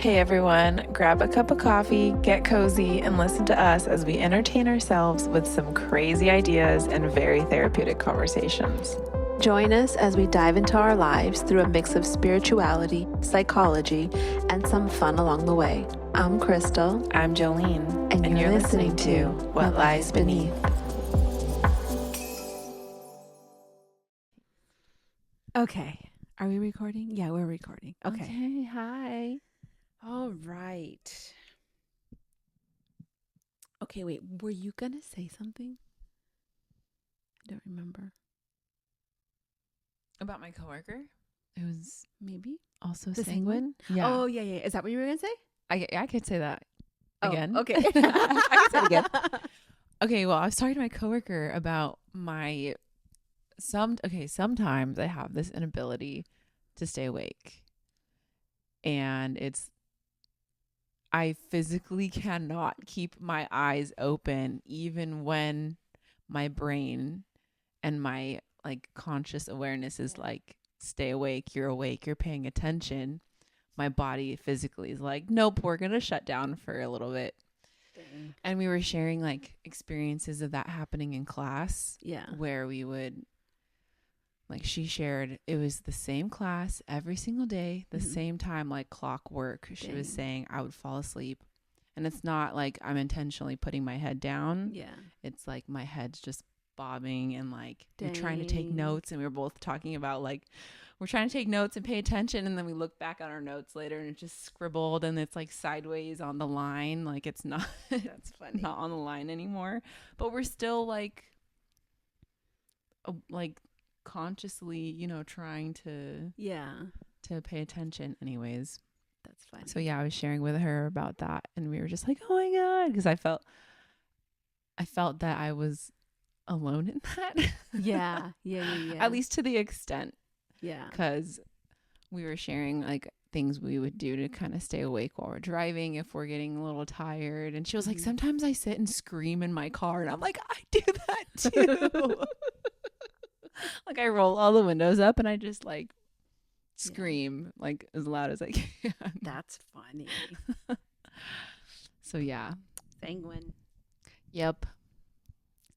Hey everyone, grab a cup of coffee, get cozy, and listen to us as we entertain ourselves with some crazy ideas and very therapeutic conversations. Join us as we dive into our lives through a mix of spirituality, psychology, and some fun along the way. I'm Krystle. I'm Jolene. And you're listening to What Lies Beneath. Okay. Are we recording? Yeah, we're recording. Okay. Hi. All right. Okay, wait. Were you going to say something? I don't remember. About my coworker? It was maybe Also the sanguine? Yeah. Oh, yeah. Is that what you were going to say? I could say that again. Oh, okay. I can say it again. Okay, well, I was talking to my coworker about sometimes I have this inability to stay awake. And I physically cannot keep my eyes open even when my brain and my conscious awareness is like, stay awake, you're paying attention. My body physically is like, nope, we're going to shut down for a little bit. Dang. And we were sharing experiences of that happening in class. Yeah. Where we would, she shared, it was the same class every single day, the same time, like clockwork. She was saying I would fall asleep. And it's not like I'm intentionally putting my head down. Yeah. It's like my head's just bobbing and we're trying to take notes. And we were both talking about we're trying to take notes and pay attention. And then we look back on our notes later and it's just scribbled and it's sideways on the line. It's not, that's funny, not on the line anymore. But we're still consciously, trying to pay attention anyways. That's fine. So yeah, I was sharing with her about that and we were just like, oh my God, because I felt that I was alone in that. Yeah. At least to the extent. Yeah. Because we were sharing things we would do to kind of stay awake while we're driving if we're getting a little tired. And she was like, sometimes I sit and scream in my car and I'm like, I do that too. I roll all the windows up and I just scream as loud as I can. That's funny. So yeah. Sanguine. Yep.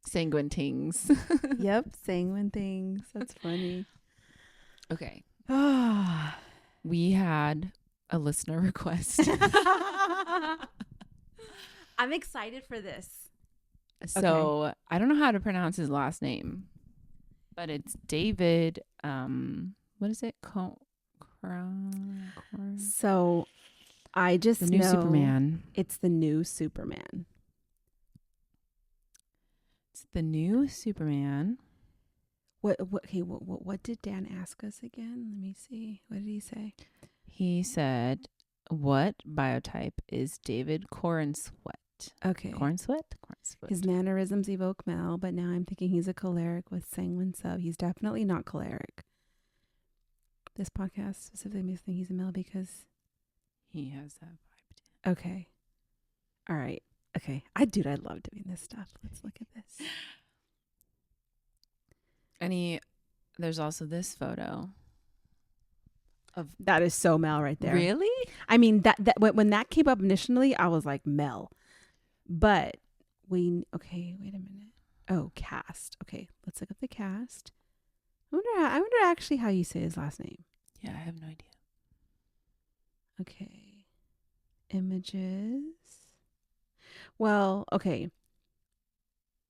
Sanguine things. Yep. Sanguine things. That's funny. Okay. We had a listener request. I'm excited for this. So okay. I don't know how to pronounce his last name. But it's David, what is it? So I just know. The new Superman. It's the new Superman. It's the new Superman. What did Dan ask us again? Let me see. What did he say? He said, what biotype is David Corenswet? Okay. Corenswet? His mannerisms evoke Mel, but now I'm thinking he's a choleric with sanguine sub. He's definitely not choleric. This podcast specifically makes me think he's a male because he has that vibe. Okay. All right. Okay. I love doing this stuff. Let's look at this. And there's also this photo of that is so Mel right there. Really? I mean that when that came up initially, I was like Mel. But wait a minute. Oh, cast. Okay, let's look up the cast. I wonder actually how you say his last name. Yeah, I have no idea. Okay. Images. Well, okay.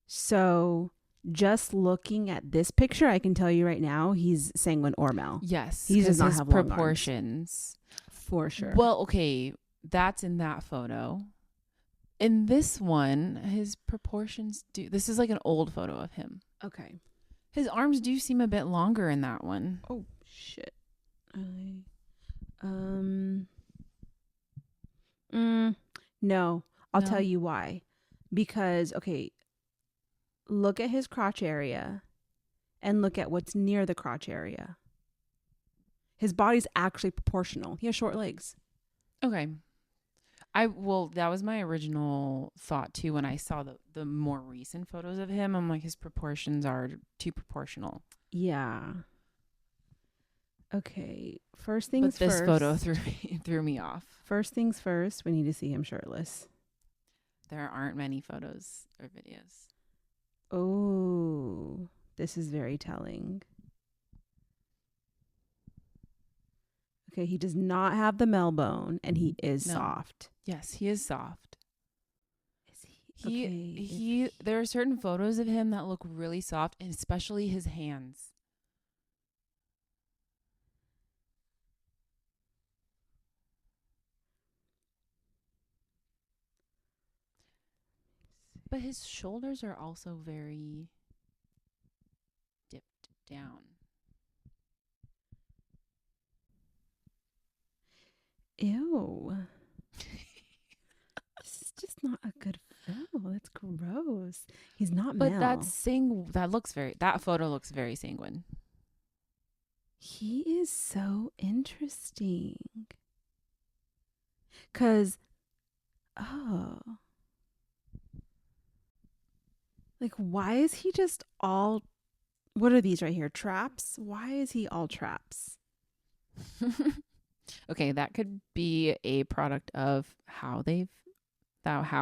So just looking at this picture, I can tell you right now, he's sanguine or Mel. Yes, he does not have long proportions. Arms. For sure. Well, okay, that's in that photo. In this one, his proportions this is an old photo of him. Okay. His arms do seem a bit longer in that one. Oh, shit. No, I'll tell you why. Because, okay, look at his crotch area and look at what's near the crotch area. His body's actually proportional. He has short legs. Okay. That was my original thought too when I saw the more recent photos of him. I'm like, his proportions are too proportional. Yeah. Okay, first things But this first. photo threw me off. First things first, we need to see him shirtless. There aren't many photos or videos. Oh, this is very telling. Okay, he does not have the male bone, and he is No. soft. Yes, he is soft. Is he? Okay, There are certain photos of him that look really soft, and especially his hands. But his shoulders are also very dipped down. Ew. This is just not a good photo. That's gross. He's not male. But that photo looks very sanguine. He is so interesting. 'Cause, like, why is he just all, what are these right here? Traps? Why is he all traps? Okay, that could be a product of how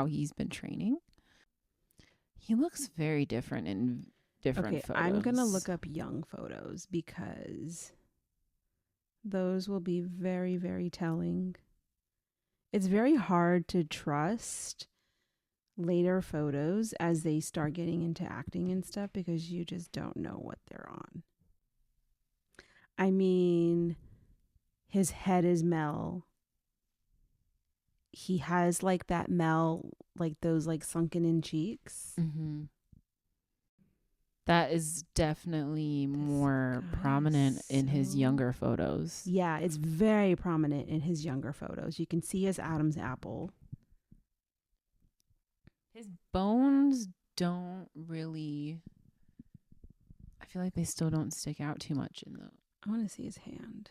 he's been training. He looks very different in different photos. I'm going to look up young photos because those will be very, very telling. It's very hard to trust later photos as they start getting into acting and stuff because you just don't know what they're on. I mean, his head is Mel. He has like that Mel, like those like sunken in cheeks. Mm-hmm. That is definitely more prominent in his younger photos. Yeah, it's very prominent in his younger photos. You can see his Adam's apple. His bones don't really, I feel like they still don't stick out too much in the. I want to see his hand.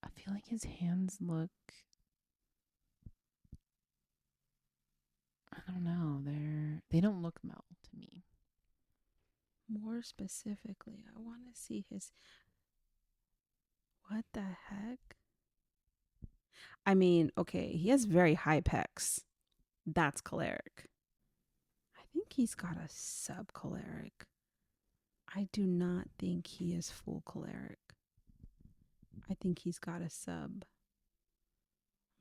I feel like his hands look, I don't know, they don't look Mel to me. More specifically, I want to see his, what the heck? I mean, okay, he has very high pecs. That's choleric. I think he's got a subcholeric. I do not think he is full choleric. I think he's got a sub.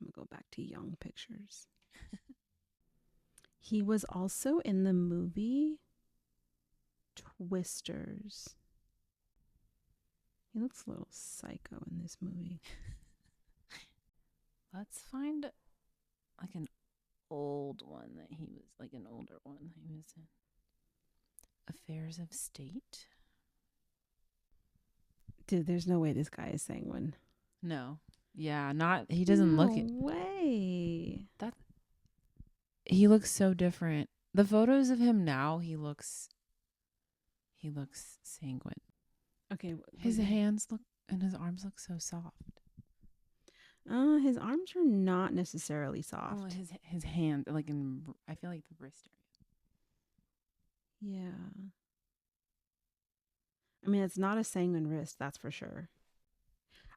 I'm going to go back to young pictures. He was also in the movie Twisters. He looks a little psycho in this movie. Let's find like an old one that he was, like an older one that he was in. Affairs of State. Dude, there's no way this guy is sanguine. No. Yeah, he doesn't look it. No way. He looks so different. The photos of him now, he looks sanguine. Okay. His hands look and his arms look so soft. His arms are not necessarily soft. Oh, his hand, like I feel like the wrist area. Yeah. I mean, it's not a sanguine wrist, that's for sure.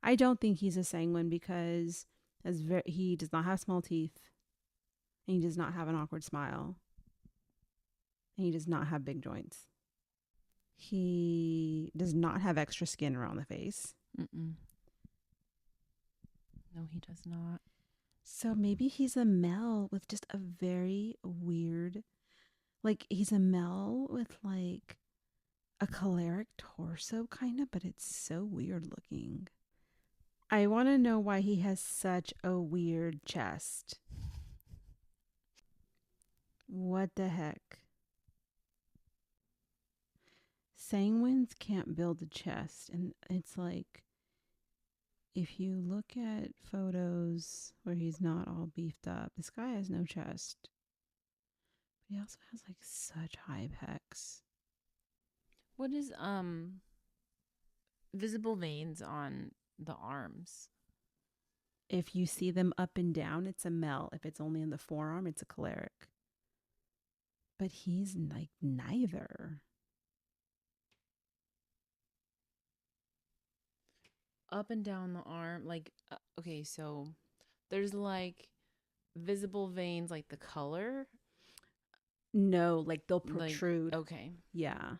I don't think he's a sanguine because he does not have small teeth. And he does not have an awkward smile. And he does not have big joints. He does not have extra skin around the face. Mm-mm. No, he does not. So maybe he's a male with just a very weird, like he's a male with like a choleric torso kind of, but it's so weird looking. I want to know why he has such a weird chest. What the heck? Sanguines can't build a chest. And it's like, if you look at photos where he's not all beefed up, this guy has no chest. But he also has like such high pecs. What is visible veins on the arms? If you see them up and down, it's a male. If it's only in the forearm, it's a choleric. But he's like neither. up and down the arm, like okay, so there's like visible veins, like the color. No, like they'll Like, protrude. okay. Yeah.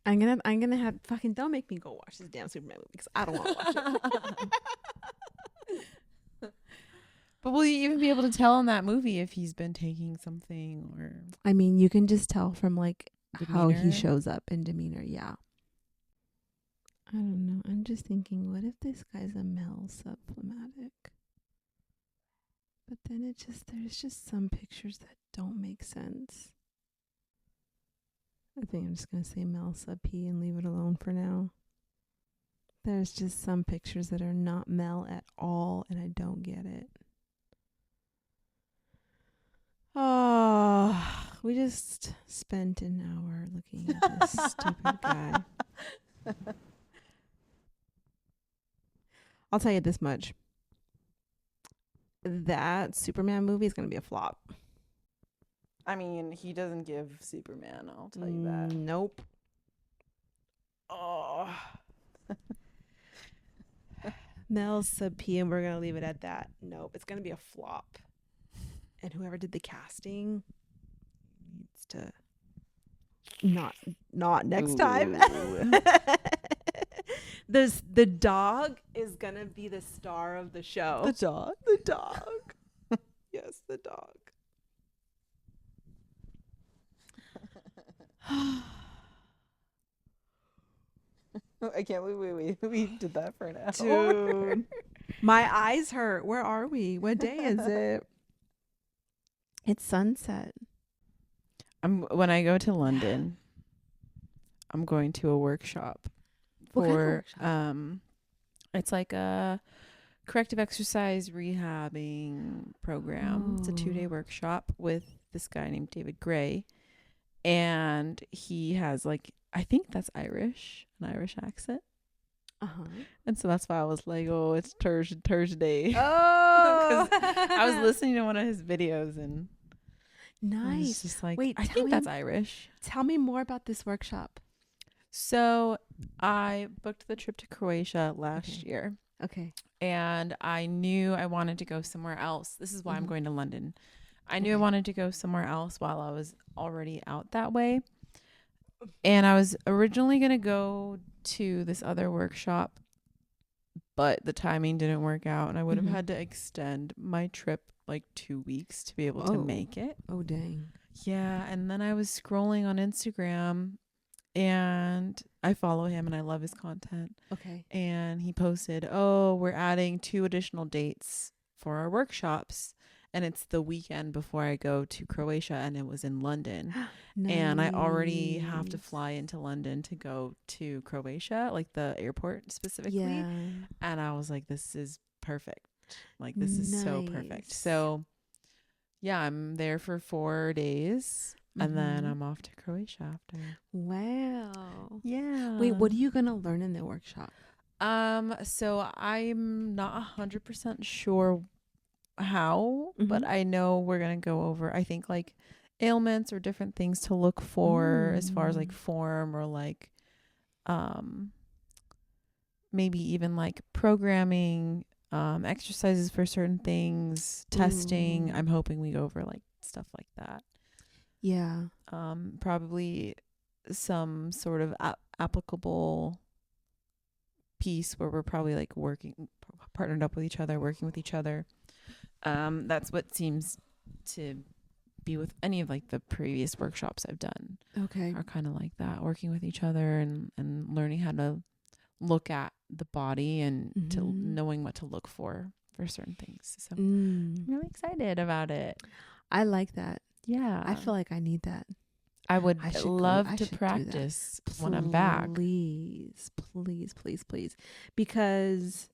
I'm gonna have fucking don't make me go watch this damn Superman movie because I don't want to watch it. But will you even be able to tell in that movie if he's been taking something or I mean, you can just tell from like how he demeanor? shows up in demeanor. Yeah. I don't know. I'm just thinking, what if this guy's a male subphlegmatic? But then there's just some pictures that don't make sense. I think I'm just going to say male sub P and leave it alone for now. There's just some pictures that are not male at all, and I don't get it. Oh, we just spent an hour looking at this stupid guy. I'll tell you this much. That Superman movie is going to be a flop. I mean, he doesn't give Superman, I'll tell you that. Nope. Oh. Mel sub P, and we're going to leave it at that. Nope, it's going to be a flop. And whoever did the casting needs to not next time. The dog is going to be the star of the show. The dog? The dog. Yes, the dog. I can't believe we did that for an hour. Dude, my eyes hurt. Where are we? What day is it? It's sunset. When I go to London, I'm going to a workshop What kind of for workshop? it's like a corrective exercise rehabbing program. It's a 2-day workshop with this guy named David Gray, and he has like, I think that's Irish, an Irish accent. And so that's why I was like, oh, it's Thursday. Oh, I was listening to one of his videos and I was nice. just like, Wait, I think that's Irish. Tell me more about this workshop. So I booked the trip to Croatia last year. Okay. And I knew I wanted to go somewhere else. This is why I'm going to London. I knew I wanted to go somewhere else while I was already out that way. And I was originally going to go to this other workshop, but the timing didn't work out. And I would have had to extend my trip like 2 weeks to be able to make it. Oh, dang. Yeah. And then I was scrolling on Instagram and I follow him and I love his content. Okay. And he posted, oh, we're adding 2 additional dates for our workshops. And it's the weekend before I go to Croatia, and it was in London. Nice. And I already have to fly into London to go to Croatia, like the airport specifically. Yeah. And I was like, this is perfect. Like, this is so perfect. So, yeah, I'm there for 4 days. And then I'm off to Croatia after. Wow. Yeah. Wait, what are you going to learn in the workshop? So I'm not 100% sure how, but I know we're going to go over, I think, like ailments or different things to look for as far as like form or like, maybe even like programming, exercises for certain things, testing. I'm hoping we go over like stuff like that. Yeah. Probably some sort of applicable piece where we're probably like partnered up with each other, working with each other. That's what seems to be with any of like the previous workshops I've done. Okay. Are kind of like that, working with each other and learning how to look at the body and to knowing what to look for certain things. So I'm really excited about it. I like that. Yeah. I feel like I need that. I would love to practice when I'm back. Please, please, please, please. Because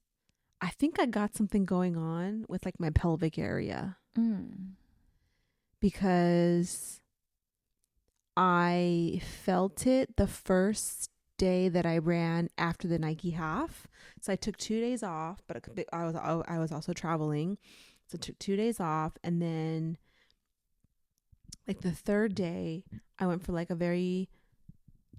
I think I got something going on with like my pelvic area. Because I felt it the first day that I ran after the Nike half. So I took 2 days off, but I was also traveling. So I took 2 days off, and then like the third day I went for like a very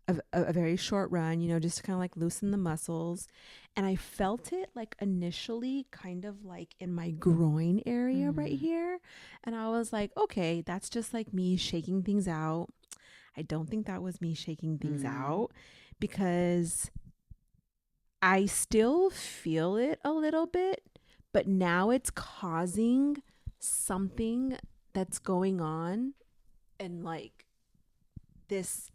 a very short run, you know, just to kind of like loosen the muscles. And I felt it like initially kind of like in my groin area right here. And I was like, okay, that's just like me shaking things out. I don't think that was me shaking things out, because I still feel it a little bit, but now it's causing something that's going on and like this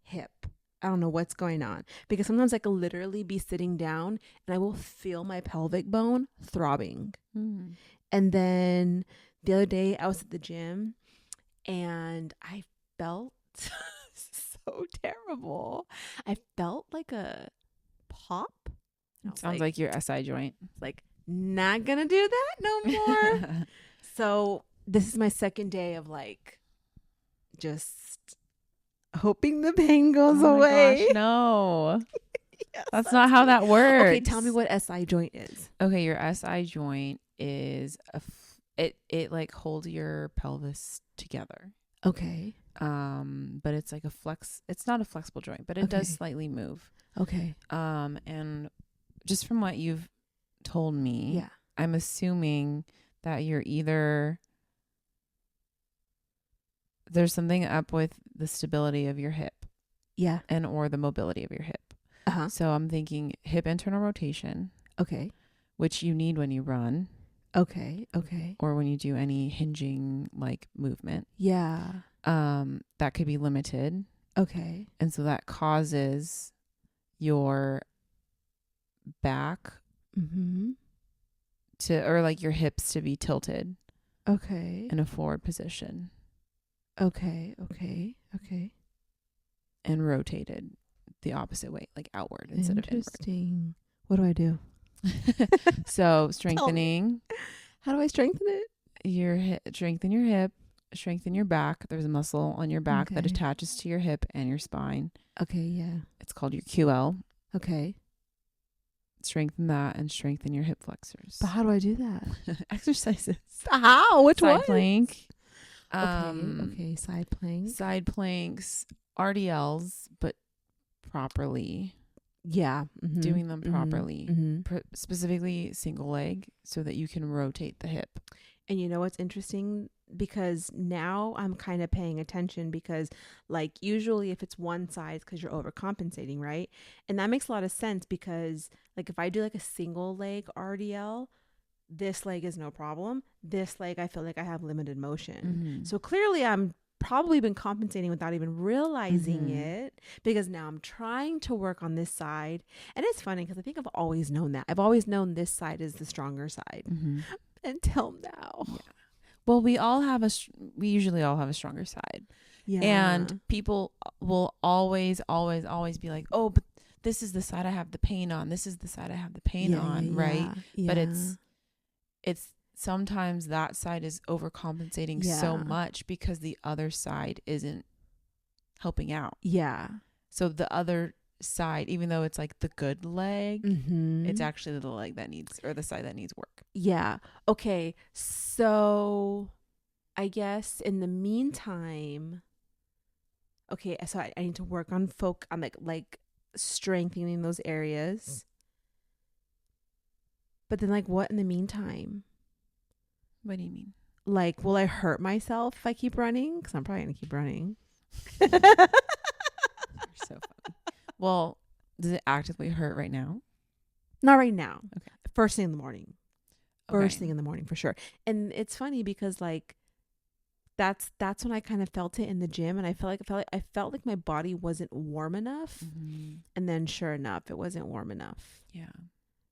hip. I don't know what's going on, because sometimes I could literally be sitting down and I will feel my pelvic bone throbbing. And then the other day I was at the gym and I felt so terrible. I felt like a pop. Sounds like your SI joint. Like, not gonna do that no more. So this is my second day of like just hoping the pain goes away. Gosh, no. Yes, that's not how that works. Okay, tell me what SI joint is. Okay, your SI joint is it like holds your pelvis together. Okay. But it's like it's not a flexible joint, but it does slightly move. Okay. And just from what you've told me, yeah, I'm assuming that you're either there's something up with the stability of your hip. Yeah. And or the mobility of your hip. So I'm thinking hip internal rotation. Okay. Which you need when you run. Okay. Okay. Or when you do any hinging like movement. Yeah. That could be limited. Okay. And so that causes your back or like your hips to be tilted. Okay. In a forward position. Okay. Okay. Okay. And rotated the opposite way, like outward instead of inward. Interesting. What do I do? So strengthening. How do I strengthen it? Strengthen your hip, strengthen your back. There's a muscle on your back that attaches to your hip and your spine. Okay, yeah. It's called your QL. Okay. Strengthen that and strengthen your hip flexors. But how do I do that? Exercises. How? Which one? Side plank. Okay. Side plank. Side planks, RDLs, but properly. Yeah. Doing them properly. Specifically single leg so that you can rotate the hip. And you know what's interesting? Because now I'm kind of paying attention, because like usually if it's one side, because you're overcompensating, right? And that makes a lot of sense, because like if I do like a single leg RDL, this leg is no problem. This leg, I feel like I have limited motion. So clearly I'm probably been compensating without even realizing it, because now I'm trying to work on this side. And it's funny because I think I've always known that. I've always known this side is the stronger side until now. Yeah. Well, we usually all have a stronger side. Yeah. And people will always be like, oh, but this is the side I have the pain on. This is the side I have the pain on. Right. Yeah. But it's sometimes that side is overcompensating so much because the other side isn't helping out. Yeah. So the other side, even though it's like the good leg, it's actually the leg that needs, or the side that needs work. Yeah. Okay. So I guess in the meantime, okay, so I need to work on like strengthening those areas. But then like what in the meantime? What do you mean? Like, will I hurt myself if I keep running? Because I'm probably going to keep running. You're so funny. Well, does it actively hurt right now? Not right now. Okay. First thing in the morning. First thing in the morning for sure. And it's funny because like that's when I kind of felt it in the gym, and I felt like my body wasn't warm enough. And then sure enough, it wasn't warm enough. Yeah.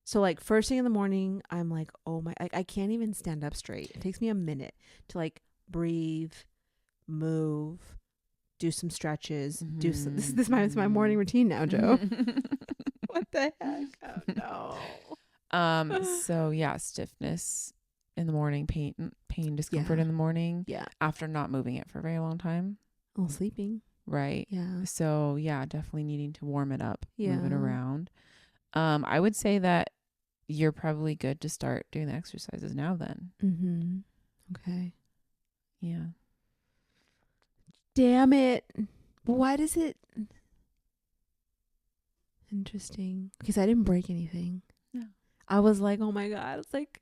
So like first thing in the morning, I'm like, oh my, I can't even stand up straight. It takes me a minute to like breathe, move, do some stretches, this is my morning routine now, Jo. What the heck? Oh no. So yeah, stiffness in the morning, pain, discomfort in the morning. Yeah. After not moving it for a very long time. Oh, sleeping. Right. Yeah. So yeah, definitely needing to warm it up, move it around. I would say that you're probably good to start doing the exercises now then. Okay. Yeah. Damn it. Why does it? Interesting. Because I didn't break anything. No. I was like, oh my God. It's like,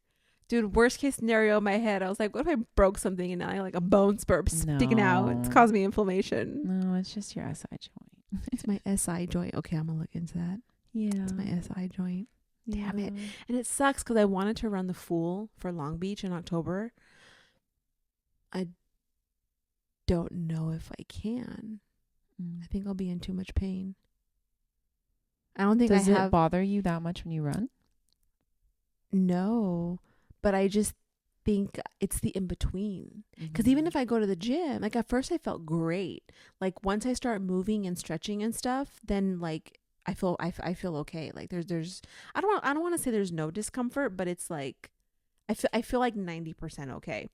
dude, worst case scenario in my head. I was like, what if I broke something and now I like a bone spurt sticking out? It's No. caused me inflammation. No, it's just your SI joint. It's my SI joint. Okay, I'm going to look into that. Yeah. It's my SI joint. Damn it. Yeah. And it sucks because I wanted to run the Fool for Long Beach in October. I don't know if I can. I think I'll be in too much pain. I don't think Does I it have. bother you that much when you run? No, but I just think it's the in between. Because even if I go to the gym, like at first I felt great. Like once I start moving and stretching and stuff, then like I feel okay. Like there's I don't want to say there's no discomfort, but it's like I feel like 90% okay.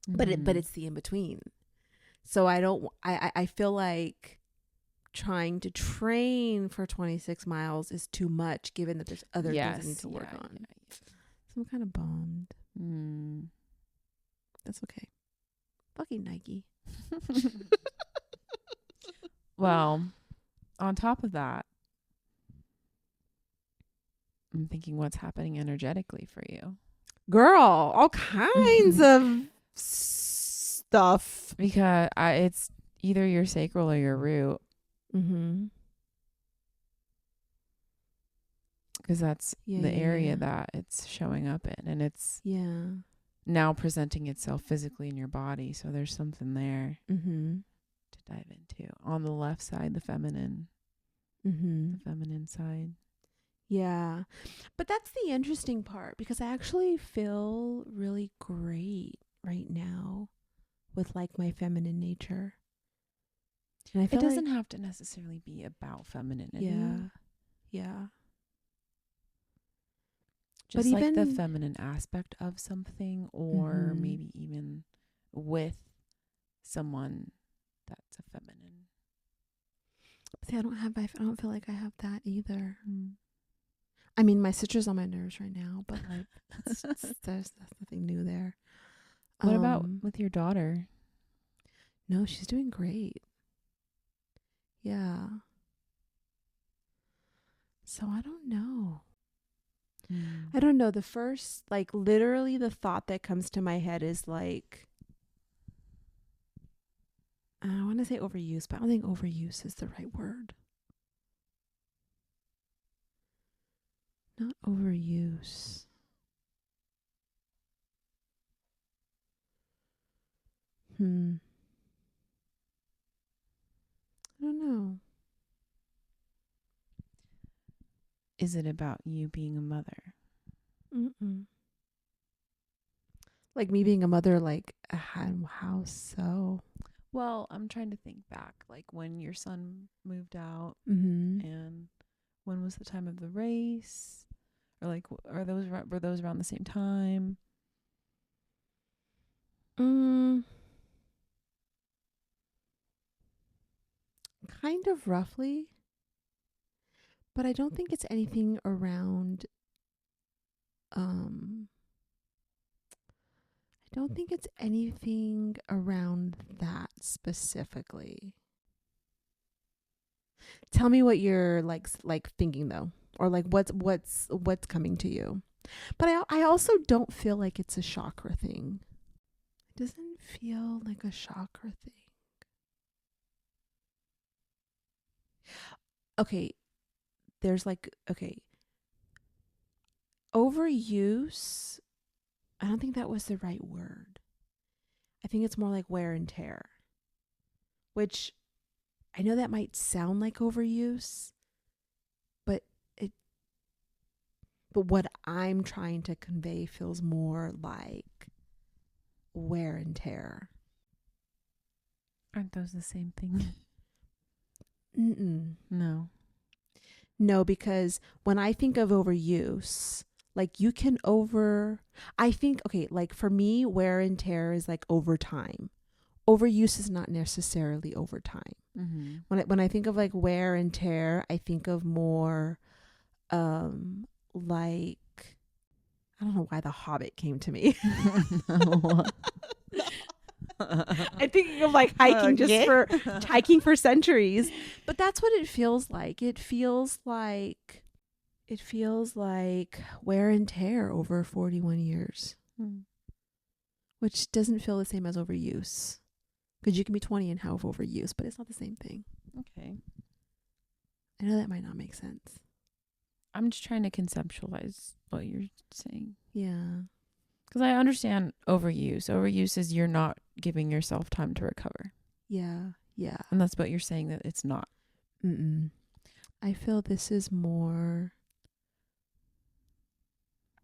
But it's the in between. So I feel like trying to train for 26 miles is too much given that there's other things I need to work on. Yeah. So I'm kind of bummed. That's okay. Fucking Nike. Well, on top of that, I'm thinking what's happening energetically for you. Girl, all kinds of stuff. Because it's either your sacral or your root. Because that's the area that it's showing up in. And it's now presenting itself physically in your body. So there's something there to dive into. On the left side, the feminine. The feminine side. Yeah. But that's the interesting part because I actually feel really great right now with like my feminine nature. And I feel it doesn't have to necessarily be about femininity. Yeah. Just but like the feminine aspect of something or maybe even with someone that's a feminine. See, I don't feel like I have that either. I mean, my sister's on my nerves right now, but like there's nothing new there. What about with your daughter? No, she's doing great. Yeah. So I don't know. I don't know. The first, like literally the thought that comes to my head is like, I want to say overuse, but I don't think overuse is the right word. Not overuse. I don't know. Is it about you being a mother? Like me being a mother, like how so? Well, I'm trying to think back, like when your son moved out, and when was the time of the race, or like were those around the same time? Kind of roughly. But I don't think it's anything around that specifically. Tell me what you're like thinking though, or like what's coming to you. But I also don't feel like it's a chakra thing. It doesn't feel like a chakra thing. Okay. There's like, overuse. I don't think that was the right word. I think it's more like wear and tear, which I know that might sound like overuse, but what I'm trying to convey feels more like wear and tear. Aren't those the same thing? No, because when I think of overuse, like you can I think, like for me, wear and tear is like over time. Overuse is not necessarily over time. When I think of like wear and tear, I think of more like, I don't know why The Hobbit came to me. I'm thinking of like hiking hiking for centuries. But that's what it feels like. It feels like wear and tear over 41 years. Which doesn't feel the same as overuse. Because you can be 20 and have overuse, but it's not the same thing. Okay. I know that might not make sense. I'm just trying to conceptualize what you're saying. Yeah. Because I understand overuse. Overuse is you're not giving yourself time to recover. Yeah. Yeah. And that's what you're saying that it's not. I feel this is more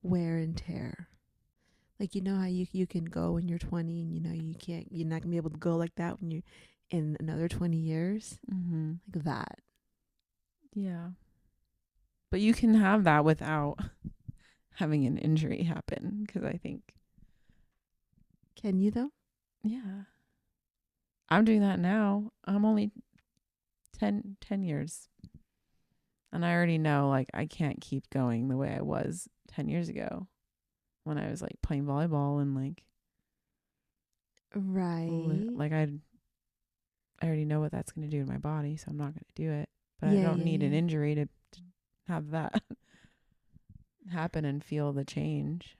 wear and tear. Like, you know how you can go when you're 20 and you know you're not gonna be able to go like that when you're in another 20 years. Like that. Yeah. But you can have that without having an injury happen, because I think. Can you though? Yeah. I'm doing that now. I'm only 10 years. And I already know, like, I can't keep going the way I was 10 years ago when I was, like, playing volleyball and, like. Right. Like, I already know what that's going to do to my body, so I'm not going to do it. But I don't need an injury to have that happen and feel the change.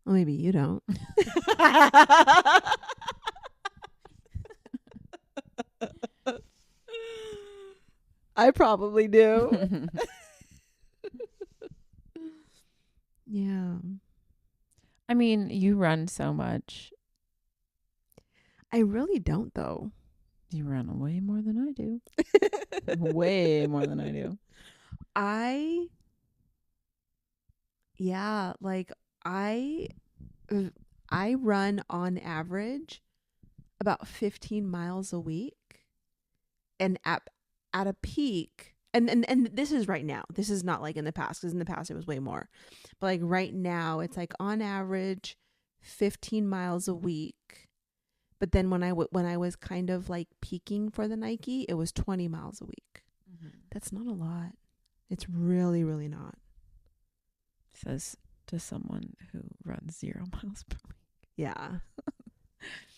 Well, maybe you don't. I probably do. Yeah. I mean, you run so much. I really don't, though. You run way more than I do. Way more than I do. I run on average about 15 miles a week, and at a peak, and this is right now. This is not like in the past, because in the past it was way more. But like right now, it's like on average 15 miles a week. But then when I was kind of like peaking for the Nike, it was 20 miles a week. That's not a lot. It's really, really not. Says to someone who runs 0 miles per week. Yeah.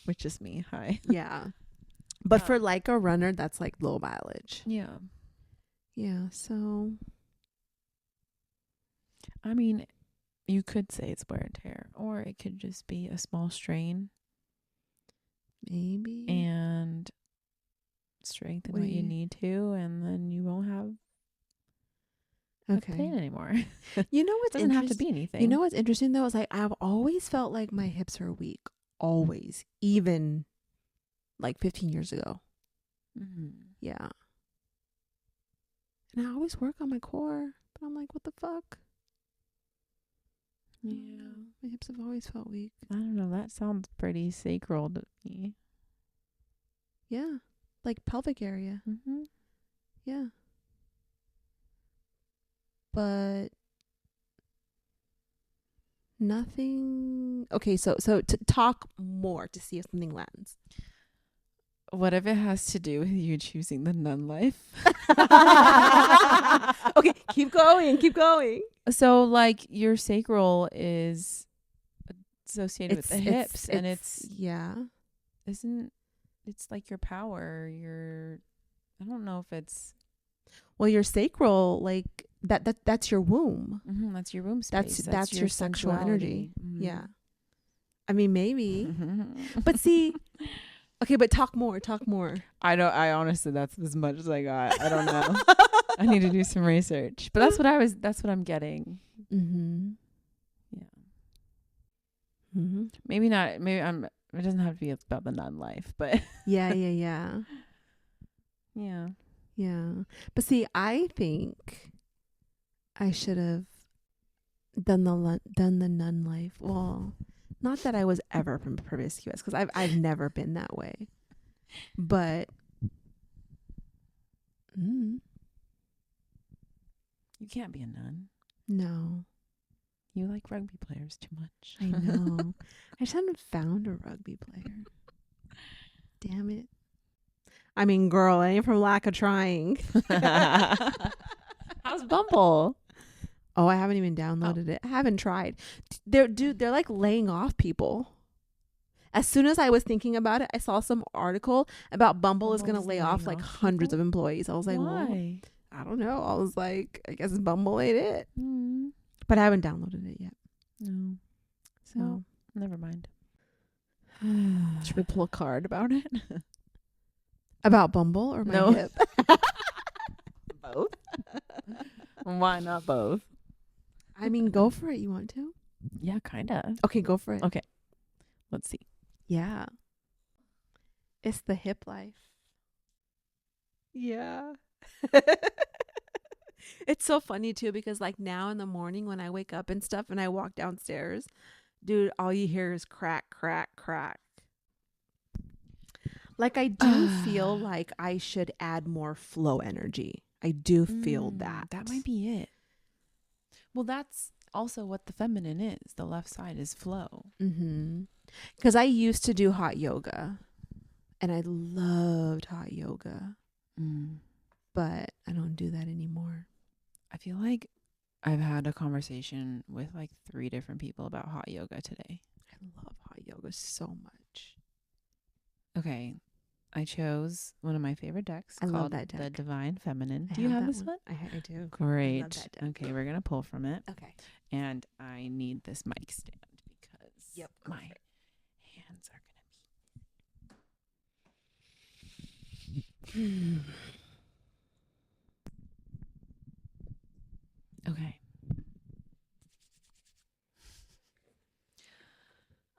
Which is me. Hi. Yeah. But for like a runner, that's like low mileage. Yeah. Yeah. So. I mean, you could say it's wear and tear, or it could just be a small strain. Maybe. And strengthen what you need to, and then you won't have pain anymore. You know what's doesn't have to be anything. You know what's interesting though is like I've always felt like my hips are weak. Always. Even like 15 years ago. Yeah. And I always work on my core, but I'm like, what the fuck? Yeah. My hips have always felt weak. I don't know. That sounds pretty sacral to me. Yeah. Like pelvic area. Yeah. But nothing. Okay, so to talk more to see if something lands. What if it has to do with you choosing the nun life? Okay, keep going. So, like, your sacral is associated with the hips, and it's like your power. I don't know if it's. Well, your sacral, like that's your womb. That's your womb space. That's your sexual energy. Yeah. I mean, maybe, But see. Okay, but talk more. I honestly, that's as much as I got. I don't know. I need to do some research, but that's what I'm getting. Yeah. Maybe not. Maybe it doesn't have to be about the nun life, but Yeah. Yeah. But see, I think I should have done the nun life. Well, not that I was ever promiscuous, because I've never been that way. But you can't be a nun. No. You like rugby players too much. I know. I just haven't found a rugby player. Damn it. I mean, girl, it ain't from lack of trying. How's Bumble? Oh, I haven't even downloaded it. I haven't tried. They're like laying off people. As soon as I was thinking about it, I saw some article about Bumble is going to Bumble's lay off laying like off hundreds people? of employees. I was like, well, Why? I don't know. I was like, I guess Bumble ain't it. Mm, But I haven't downloaded it yet. no. So Well, never mind. Should we pull a card about it? about Bumble or my No. hip? Both. Why not both? I mean, go for it. You want to? Yeah, kind of. Okay, go for it. Okay. Let's see. Yeah. It's the hip life. Yeah. It's so funny too because like now in the morning when I wake up and stuff and I walk downstairs, dude, all you hear is crack, crack, crack. Like I do feel like I should add more flow energy. I do feel that. That might be it. Well, that's also what the feminine is. The left side is flow. Mm-hmm. Because I used to do hot yoga and I loved hot yoga, but I don't do that anymore. I feel like I've had a conversation with like 3 different people about hot yoga today. I love hot yoga so much. Okay. I chose one of my favorite decks. I love called that deck. The Divine Feminine. I Do you have that this one? I do. Great. I love that deck. Okay, we're going to pull from it. Okay. And I need this mic stand because Go my for it. hands are going to be... Okay.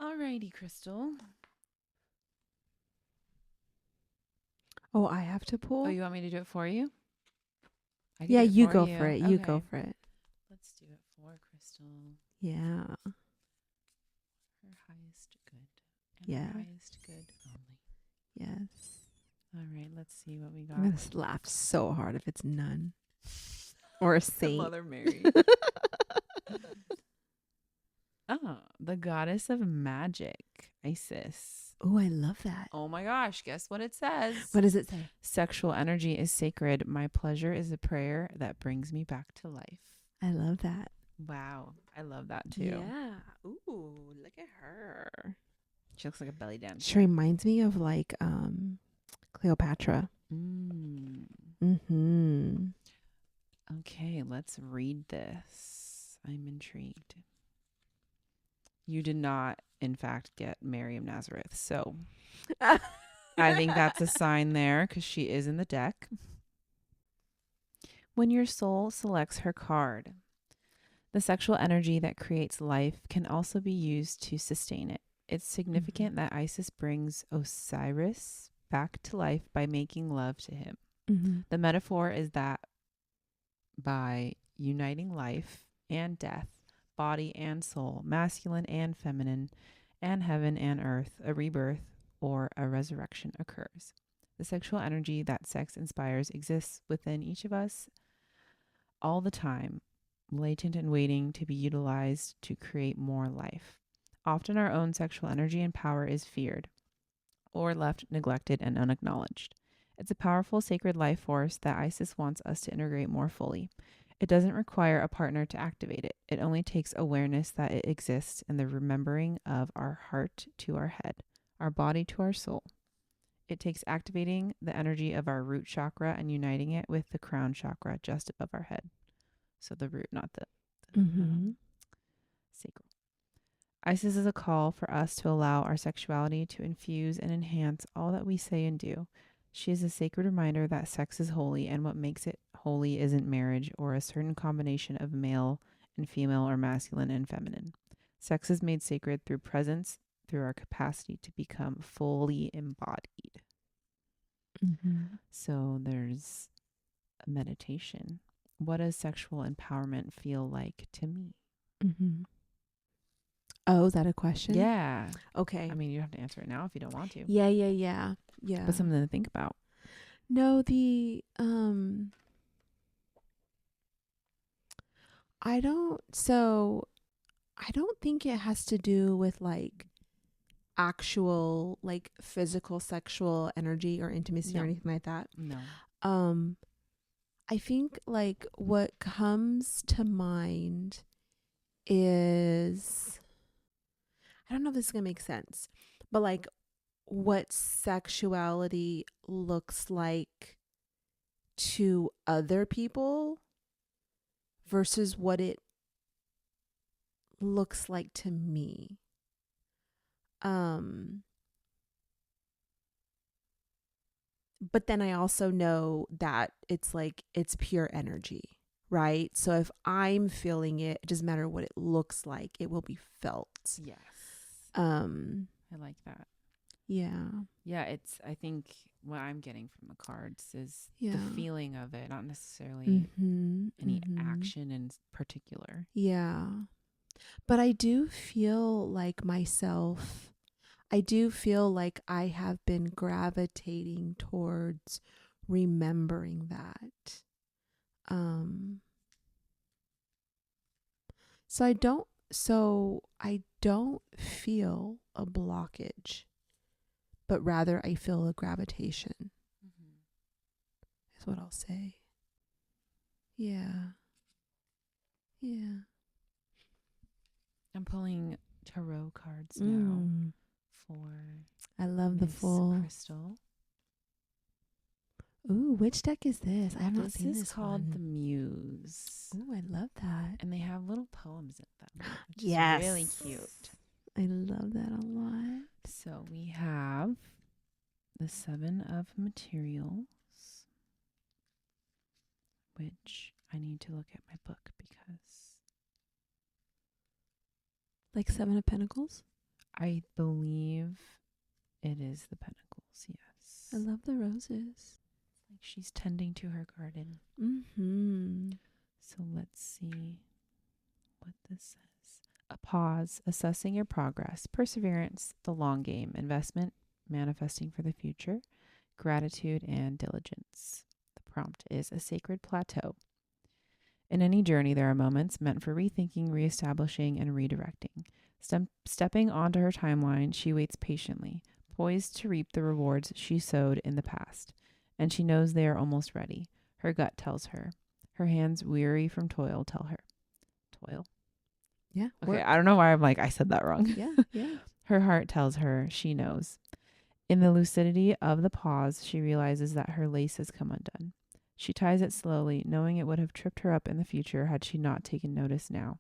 Alrighty, Krystle. Oh, I have to pull? Oh, you want me to do it for you? I can Yeah, do it you for go for it. You go Okay. for it. Let's do it for Krystle. Yeah. Her highest good. And Yeah. her highest good only. Yes. All right, let's see what we got. I'm going to laugh so hard if it's none. Or a saint. Mother Mary. Oh, the goddess of magic, Isis. Oh, I love that. Oh my gosh, guess what it says? What does it say? Sexual energy is sacred. My pleasure is a prayer that brings me back to life. I love that. Wow, I love that too. Yeah. Ooh, look at her. She looks like a belly dancer. She reminds me of like Cleopatra. Mm-hmm. Okay, let's read this. I'm intrigued. You did not, in fact, get Mary of Nazareth. So I think that's a sign there because she is in the deck. When your soul selects her card, the sexual energy that creates life can also be used to sustain it. It's significant that Isis brings Osiris back to life by making love to him. Mm-hmm. The metaphor is that by uniting life and death, body and soul, masculine and feminine, and heaven and earth, a rebirth or a resurrection occurs. The sexual energy that sex inspires exists within each of us all the time, latent and waiting to be utilized to create more life. Often our own sexual energy and power is feared or left neglected and unacknowledged. It's a powerful sacred life force that Isis wants us to integrate more fully. It doesn't require a partner to activate it. It only takes awareness that it exists and the remembering of our heart to our head, our body to our soul. It takes activating the energy of our root chakra and uniting it with the crown chakra just above our head. So the root, not the sacral. Isis is a call for us to allow our sexuality to infuse and enhance all that we say and do. She is a sacred reminder that sex is holy, and what makes it holy isn't marriage or a certain combination of male and female or masculine and feminine. Sex is made sacred through presence, through our capacity to become fully embodied. Mm-hmm. So there's a meditation. What does sexual empowerment feel like to me? Mm-hmm. Oh, is that a question? Yeah. Okay. I mean, you have to answer it now if you don't want to. Yeah. But something to think about. No, I don't think it has to do with like actual like physical sexual energy or intimacy or No. anything like that. No. I think like what comes to mind is, I don't know if this is gonna make sense, but like what sexuality looks like to other people versus what it looks like to me. But then I also know that it's like it's pure energy, right? So if I'm feeling it, it doesn't matter what it looks like, it will be felt. Yes. I like that. Yeah. Yeah, I think what I'm getting from the cards is Yeah. the feeling of it, not necessarily any Mm-hmm. action in particular. Yeah. But I do feel like myself, I do feel like I have been gravitating towards remembering that. So I don't feel a blockage, but rather I feel a gravitation. Is what I'll say. Yeah. Yeah. I'm pulling tarot cards now for I love the Miss full. Krystle. Ooh, which deck is this? I have not seen This this is called one. the Muse. Ooh, I love that. And they have little poems in them, which Yes. is really cute. I love that a lot. So we have the 7 of Materials, which I need to look at my book because Like 7 of Pentacles? I believe it is the Pentacles, yes. I love the roses. Like she's tending to her garden. Mm-hmm. So let's see what this says. A pause, assessing your progress, perseverance, the long game, investment, manifesting for the future, gratitude, and diligence. The prompt is a sacred plateau. In any journey, there are moments meant for rethinking, reestablishing, and redirecting. Stepping onto her timeline, she waits patiently, poised to reap the rewards she sowed in the past. And she knows they are almost ready. Her gut tells her. Her hands, weary from toil, tell her. Toil? Yeah. Okay, work. I don't know why I'm like, I said that wrong. Yeah. Yeah. Her heart tells her she knows. In the lucidity of the pause, she realizes that her lace has come undone. She ties it slowly, knowing it would have tripped her up in the future had she not taken notice now.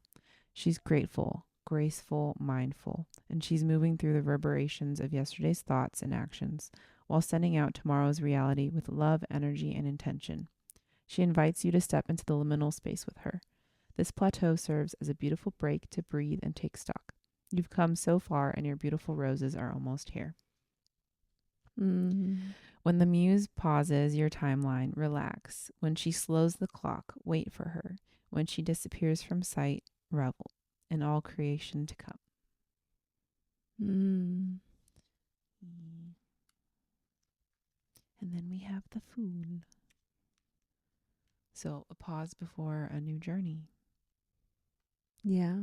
She's grateful, graceful, mindful, and she's moving through the reverberations of yesterday's thoughts and actions while sending out tomorrow's reality with love, energy, and intention. She invites you to step into the liminal space with her. This plateau serves as a beautiful break to breathe and take stock. You've come so far, and your beautiful roses are almost here. Mm. When the muse pauses your timeline, relax. When she slows the clock, wait for her. When she disappears from sight, revel in all creation to come. Mm. And then we have the Fool. So a pause before a new journey. Yeah.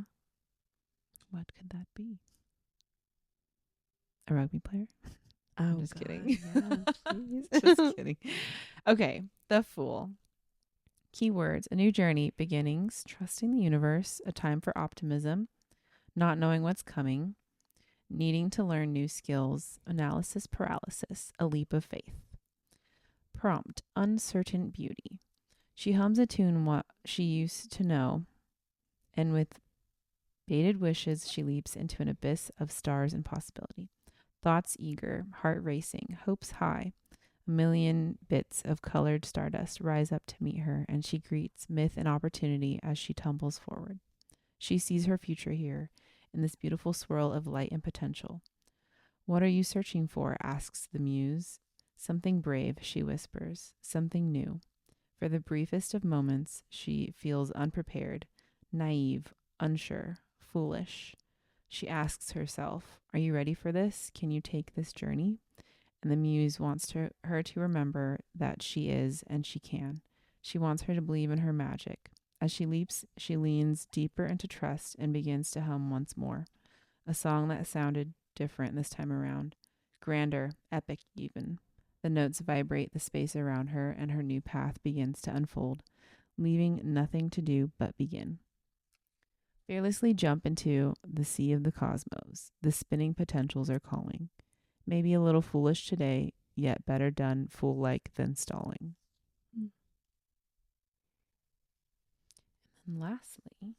What could that be? A rugby player? Oh, I'm just God, kidding. Yeah, Just kidding. Okay, the Fool. Keywords: a new journey, beginnings, trusting the universe, a time for optimism, not knowing what's coming, needing to learn new skills, analysis paralysis, a leap of faith. Prompt: uncertain beauty. She hums a tune what she used to know, and with bated wishes she leaps into an abyss of stars and possibility. Thoughts eager, heart racing, hopes high. A million bits of colored stardust rise up to meet her, and she greets myth and opportunity as she tumbles forward. She sees her future here, in this beautiful swirl of light and potential. What are you searching for? Asks the muse. Something brave, she whispers, something new. For the briefest of moments, she feels unprepared, naive, unsure, foolish. She asks herself, are you ready for this? Can you take this journey? And the muse wants her to remember that she is and she can. She wants her to believe in her magic. As she leaps, she leans deeper into trust and begins to hum once more. A song that sounded different this time around. Grander, epic even. The notes vibrate the space around her, and her new path begins to unfold, leaving nothing to do but begin. Fearlessly jump into the sea of the cosmos. The spinning potentials are calling. Maybe a little foolish today, yet better done fool-like than stalling. Mm. And lastly,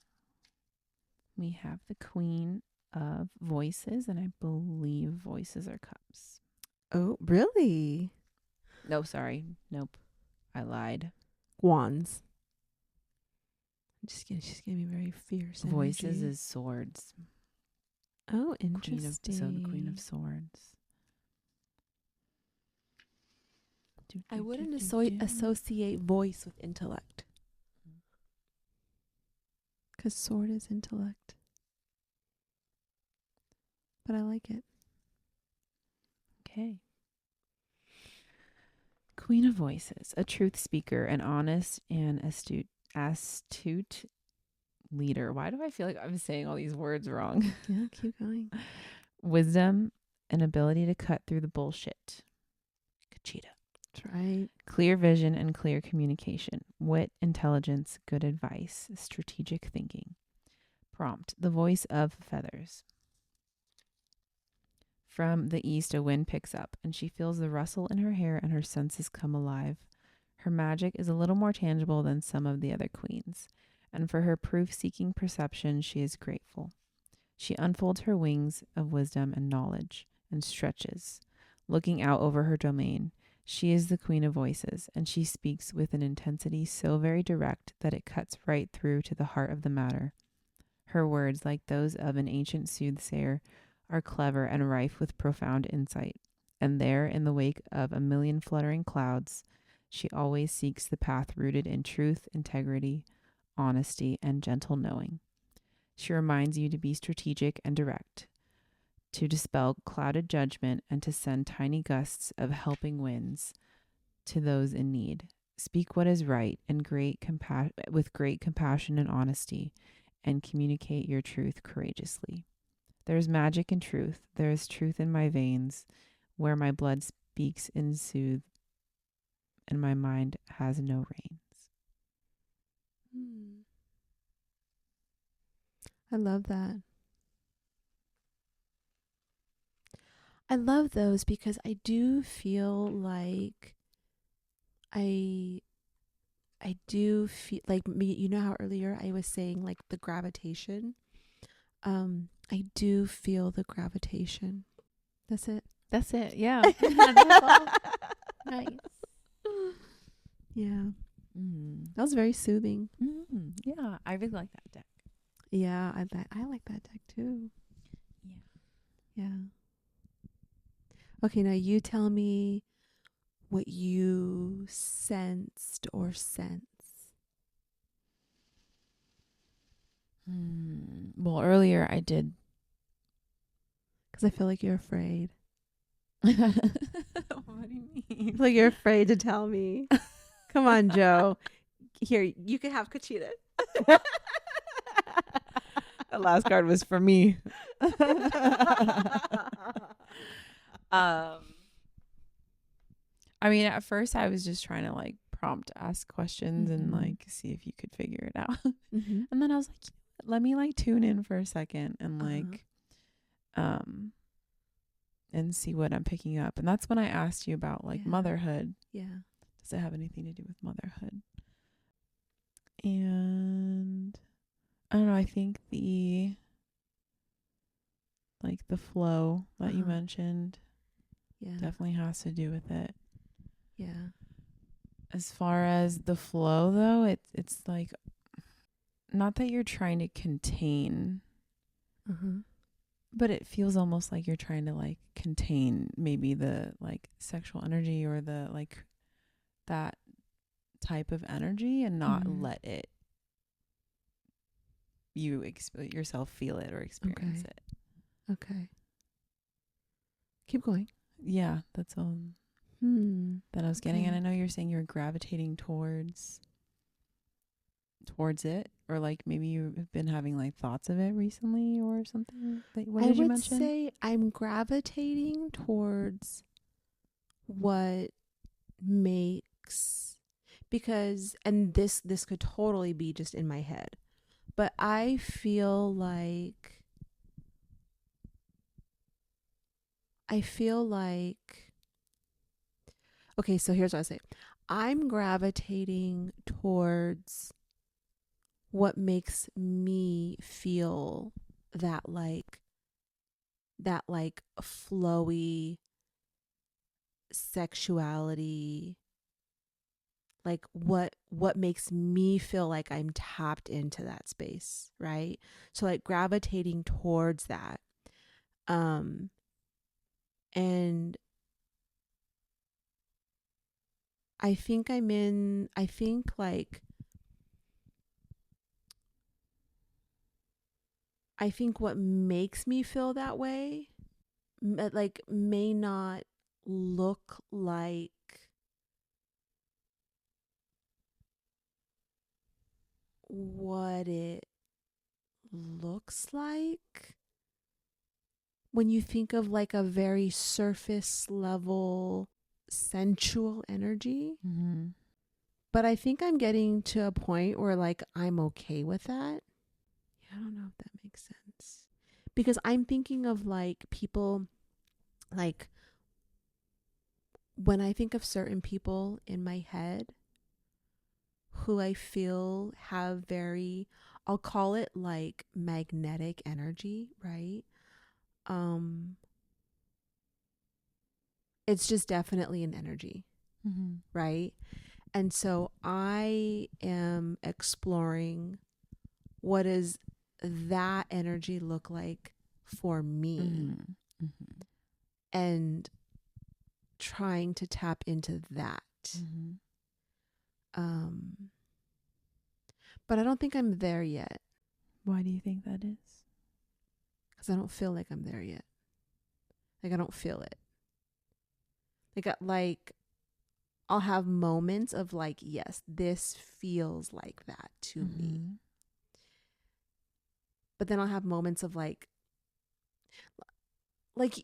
we have the Queen of Voices, and I believe voices are cups. Oh, really? No, sorry. Nope. I lied. Wands. She's gonna be very fierce. Voices energy. is swords. Oh, interesting. The Queen of Swords. I wouldn't associate voice with intellect. Because sword is intellect. But I like it. Okay. Queen of Voices, a truth speaker, an honest and astute leader. Why do I feel like I'm saying all these words wrong? Yeah, keep going. Wisdom, an ability to cut through the bullshit. Kachita. That's right. Clear vision and clear communication. Wit, intelligence, good advice, strategic thinking. Prompt, the voice of feathers. From the east, a wind picks up, and she feels the rustle in her hair and her senses come alive. Her magic is a little more tangible than some of the other queens, and for her proof-seeking perception, she is grateful. She unfolds her wings of wisdom and knowledge and stretches, looking out over her domain. She is the Queen of Voices, and she speaks with an intensity so very direct that it cuts right through to the heart of the matter. Her words, like those of an ancient soothsayer, are clever and rife with profound insight. And there, in the wake of a million fluttering clouds, she always seeks the path rooted in truth, integrity, honesty, and gentle knowing. She reminds you to be strategic and direct, to dispel clouded judgment, and to send tiny gusts of helping winds to those in need. Speak what is right and with great compassion and honesty, and communicate your truth courageously. There is magic in truth. There is truth in my veins, where my blood speaks in soothe, and my mind has no reins. I love that. I love those because I do feel like I do feel like me, you know how earlier I was saying like the gravitation. I do feel the gravitation. That's it. That's it. Yeah. Nice. Yeah. That was very soothing. Yeah, I really like that deck. Yeah, I like that deck too. Yeah. Okay, now you tell me what you sensed or sense. Well, earlier I did. Because I feel like you're afraid. What do you mean? I feel like you're afraid to tell me. Come on, Jo. Here, you can have Kachita. The last card was for me. I mean, at first I was just trying to like prompt ask questions and like see if you could figure it out. And then I was like, let me like tune in for a second and like and see what I'm picking up. And that's when I asked you about like motherhood. Yeah. Does it have anything to do with motherhood? And I don't know, I think the flow that you mentioned definitely has to do with it. Yeah. As far as the flow though, it's like not that you're trying to contain, but it feels almost like you're trying to like contain maybe the like sexual energy or the like that type of energy and not let it yourself feel it or experience it. Okay. Keep going. Yeah, that's all that I was getting. And I know you're saying you're gravitating towards it, or like maybe you've been having like thoughts of it recently or something. What did you mention? I would say I'm gravitating towards what makes, because, and this could totally be just in my head, But I feel like okay, so here's what I say. I'm gravitating towards what makes me feel that flowy sexuality, like what makes me feel like I'm tapped into that space, right? So like gravitating towards that. And I think what makes me feel that way like may not look like what it looks like when you think of like a very surface level sensual energy. Mm-hmm. But I think I'm getting to a point where like I'm okay with that. Yeah, I don't know if that makes sense. Because I'm thinking of like people, like when I think of certain people in my head who I feel have very, I'll call it like magnetic energy, right? It's just definitely an energy, Mm-hmm. right? And so I am exploring what does that energy look like for me, Mm-hmm. Mm-hmm. and trying to tap into that. Mm-hmm. But I don't think I'm there yet Why do you think that is? because I don't feel like I'm there yet. Like I don't feel it. Like I'll have moments of like, yes, this feels like that to me. But then I'll have moments of like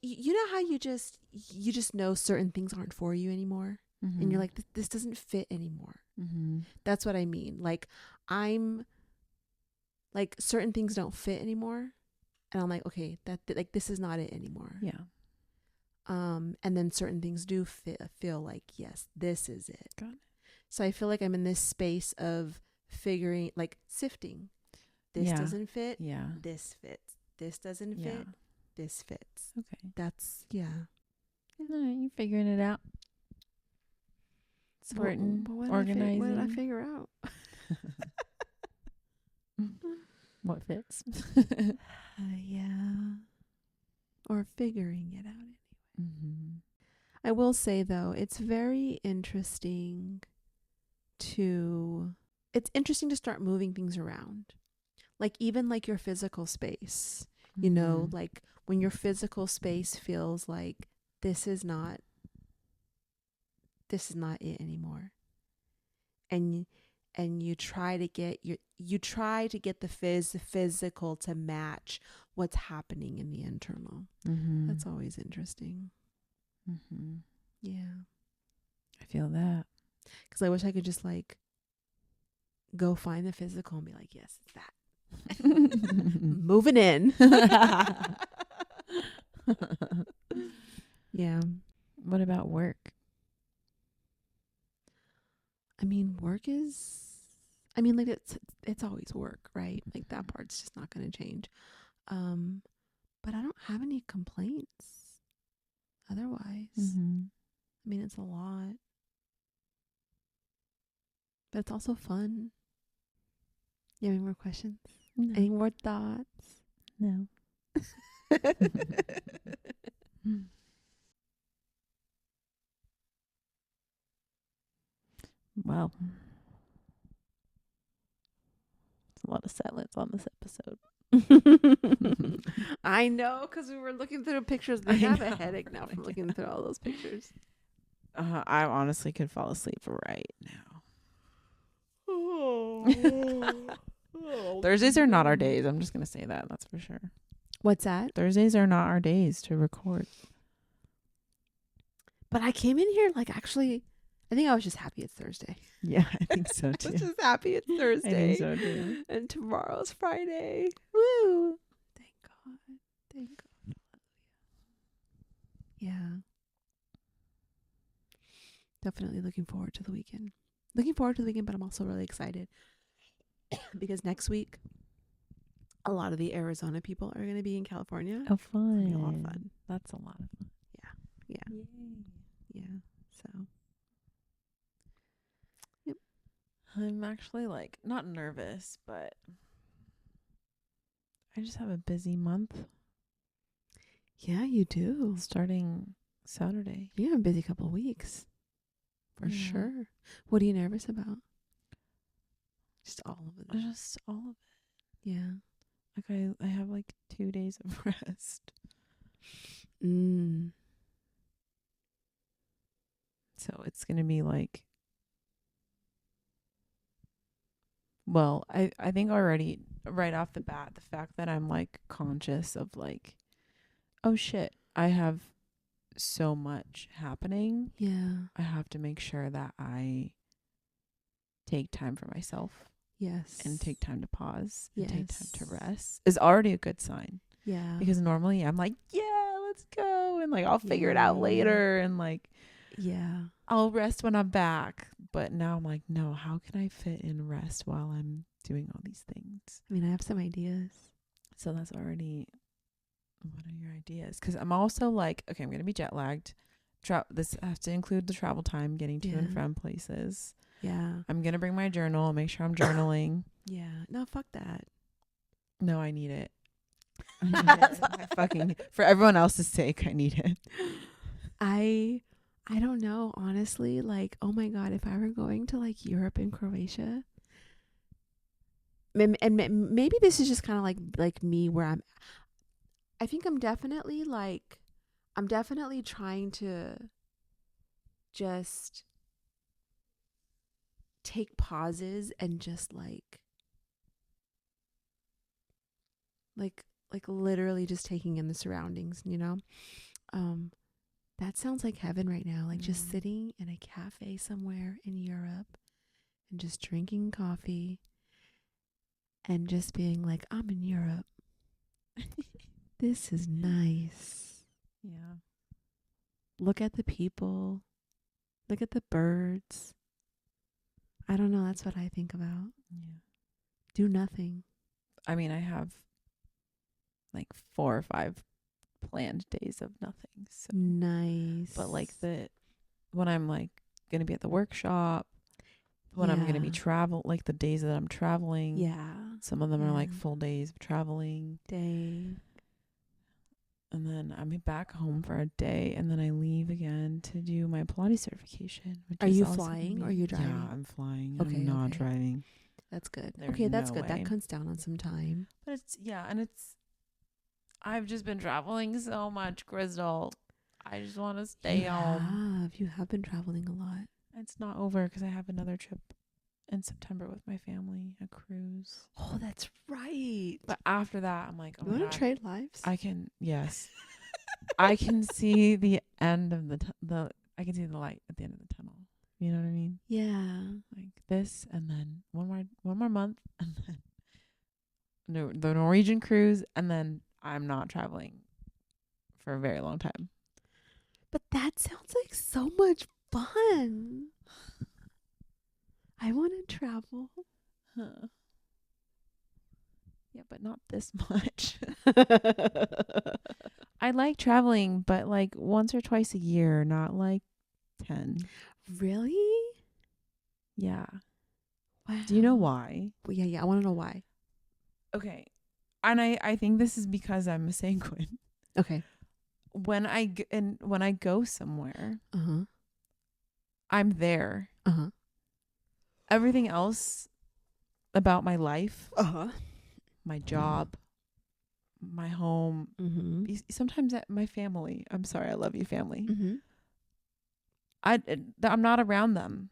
you know how you just know certain things aren't for you anymore, Mm-hmm. and you're like, this doesn't fit anymore. Mm-hmm. That's what I mean. Like I'm like certain things don't fit anymore, and I'm like, okay, that like this is not it anymore. Yeah. And then certain things do feel like, yes, this is it. Got it. So I feel like I'm in this space of figuring, like sifting. This doesn't fit. Yeah. This fits. This doesn't fit. This fits. Okay. That's, yeah. You're figuring it out. Sorting, organizing. What did I figure out? What fits? Yeah. Or figuring it out. Mm-hmm. I will say though, it's very interesting it's interesting to start moving things around. Like even like your physical space, you know, like when your physical space feels like this is not it anymore. And you try to get the physical to match what's happening in the internal. Mm-hmm. That's always interesting. Mm-hmm. Yeah. I feel that. Because I wish I could just like go find the physical and be like, yes, it's that. Moving in. Yeah. What about work? I mean, like it's always work, right? Like that part's just not going to change. But I don't have any complaints otherwise. Mm-hmm. I mean, it's a lot, but it's also fun. You have any more questions? No. Any more thoughts? No. Wow. It's a lot of silence on this episode. I know, because we were looking through pictures. I have a headache now from looking through all those pictures. I honestly could fall asleep right now. Thursdays are not our days. I'm just going to say that. That's for sure. What's that? Thursdays are not our days to record. But I came in here like actually I think I was just happy it's Thursday. Yeah, I think so I was too. just happy it's I Thursday. think so too. And tomorrow's Friday. Woo! Thank God. Thank God. Yeah. Definitely looking forward to the weekend. But I'm also really excited because next week a lot of the Arizona people are going to be in California. Oh, It's gonna fun. be a lot of fun. That's a lot of fun. Yeah. Yay. Yeah. So, yep. I'm actually like not nervous, but I just have a busy month Yeah, you do. starting Saturday. You have a busy couple of weeks. For Yeah. sure. What are you nervous about? Just all of it. Just all of it. Yeah. Like I have like 2 days of rest. So it's going to be like, well, I think already right off the bat, the fact that I'm like conscious of like, oh shit, I have so much happening. Yeah. I have to make sure that I take time for myself Yes. and take time to pause and take time to Yes. rest is already a good sign. Yeah. Because normally I'm like, yeah, let's go. And like, I'll figure it out later. And like, yeah. I'll rest when I'm back. But now I'm like, no, how can I fit in rest while I'm doing all these things? I mean, I have some ideas. So that's already, what are your ideas? Because I'm also like, okay, I'm going to be jet lagged. This has to include the travel time, getting to and Yeah. from places. Yeah. I'm going to bring my journal, make sure I'm journaling. Yeah. No, fuck that. No, I need it. I fucking, for everyone else's sake, I need it. I don't know, honestly. Like, oh my God, if I were going to like Europe and Croatia, and maybe this is just kind of like me where I think I'm definitely trying to just take pauses and just like literally just taking in the surroundings, you know? That sounds like heaven right now. Like just sitting in a cafe somewhere in Europe and just drinking coffee and just being like, I'm in Europe. This is nice. Yeah. Look at the people. Look at the birds. I don't know. That's what I think about. Yeah. Do nothing. I mean, I have like 4 or 5 planned days of nothing. So Nice. but like when I'm like going to be at the workshop, when I'm going to be like the days that I'm traveling. Yeah. Some of them are like full days of traveling. Day. And then I'm back home for a day, and then I leave again to do my Pilates certification. Are you flying or are you driving? Yeah, I'm flying. Okay, I'm not okay. driving. That's good. There's Okay, that's no good. way. That cuts down on some time. But I've just been traveling so much, Krystle. I just want to stay home. You have been traveling a lot. It's not over because I have another trip in September with my family, a cruise. Oh, that's right. But after that, I'm like, oh You my want God, to trade lives? yes. I can see the end of I can see the light at the end of the tunnel. You know what I mean? Yeah. Like this, and then one more month, and then the Norwegian cruise, and then I'm not traveling for a very long time. But that sounds like so much fun. I want to travel. Huh. Yeah, but not this much. I like traveling, but like once or twice a year, not like 10. Really? Yeah. Wow. Do you know why? Well, yeah. I want to know why. Okay. And I think this is because I'm a sanguine. Okay. When I go somewhere, I'm there. Everything else about my life, my job, my home, sometimes my family. I'm sorry, I love you, family. I'm not around them.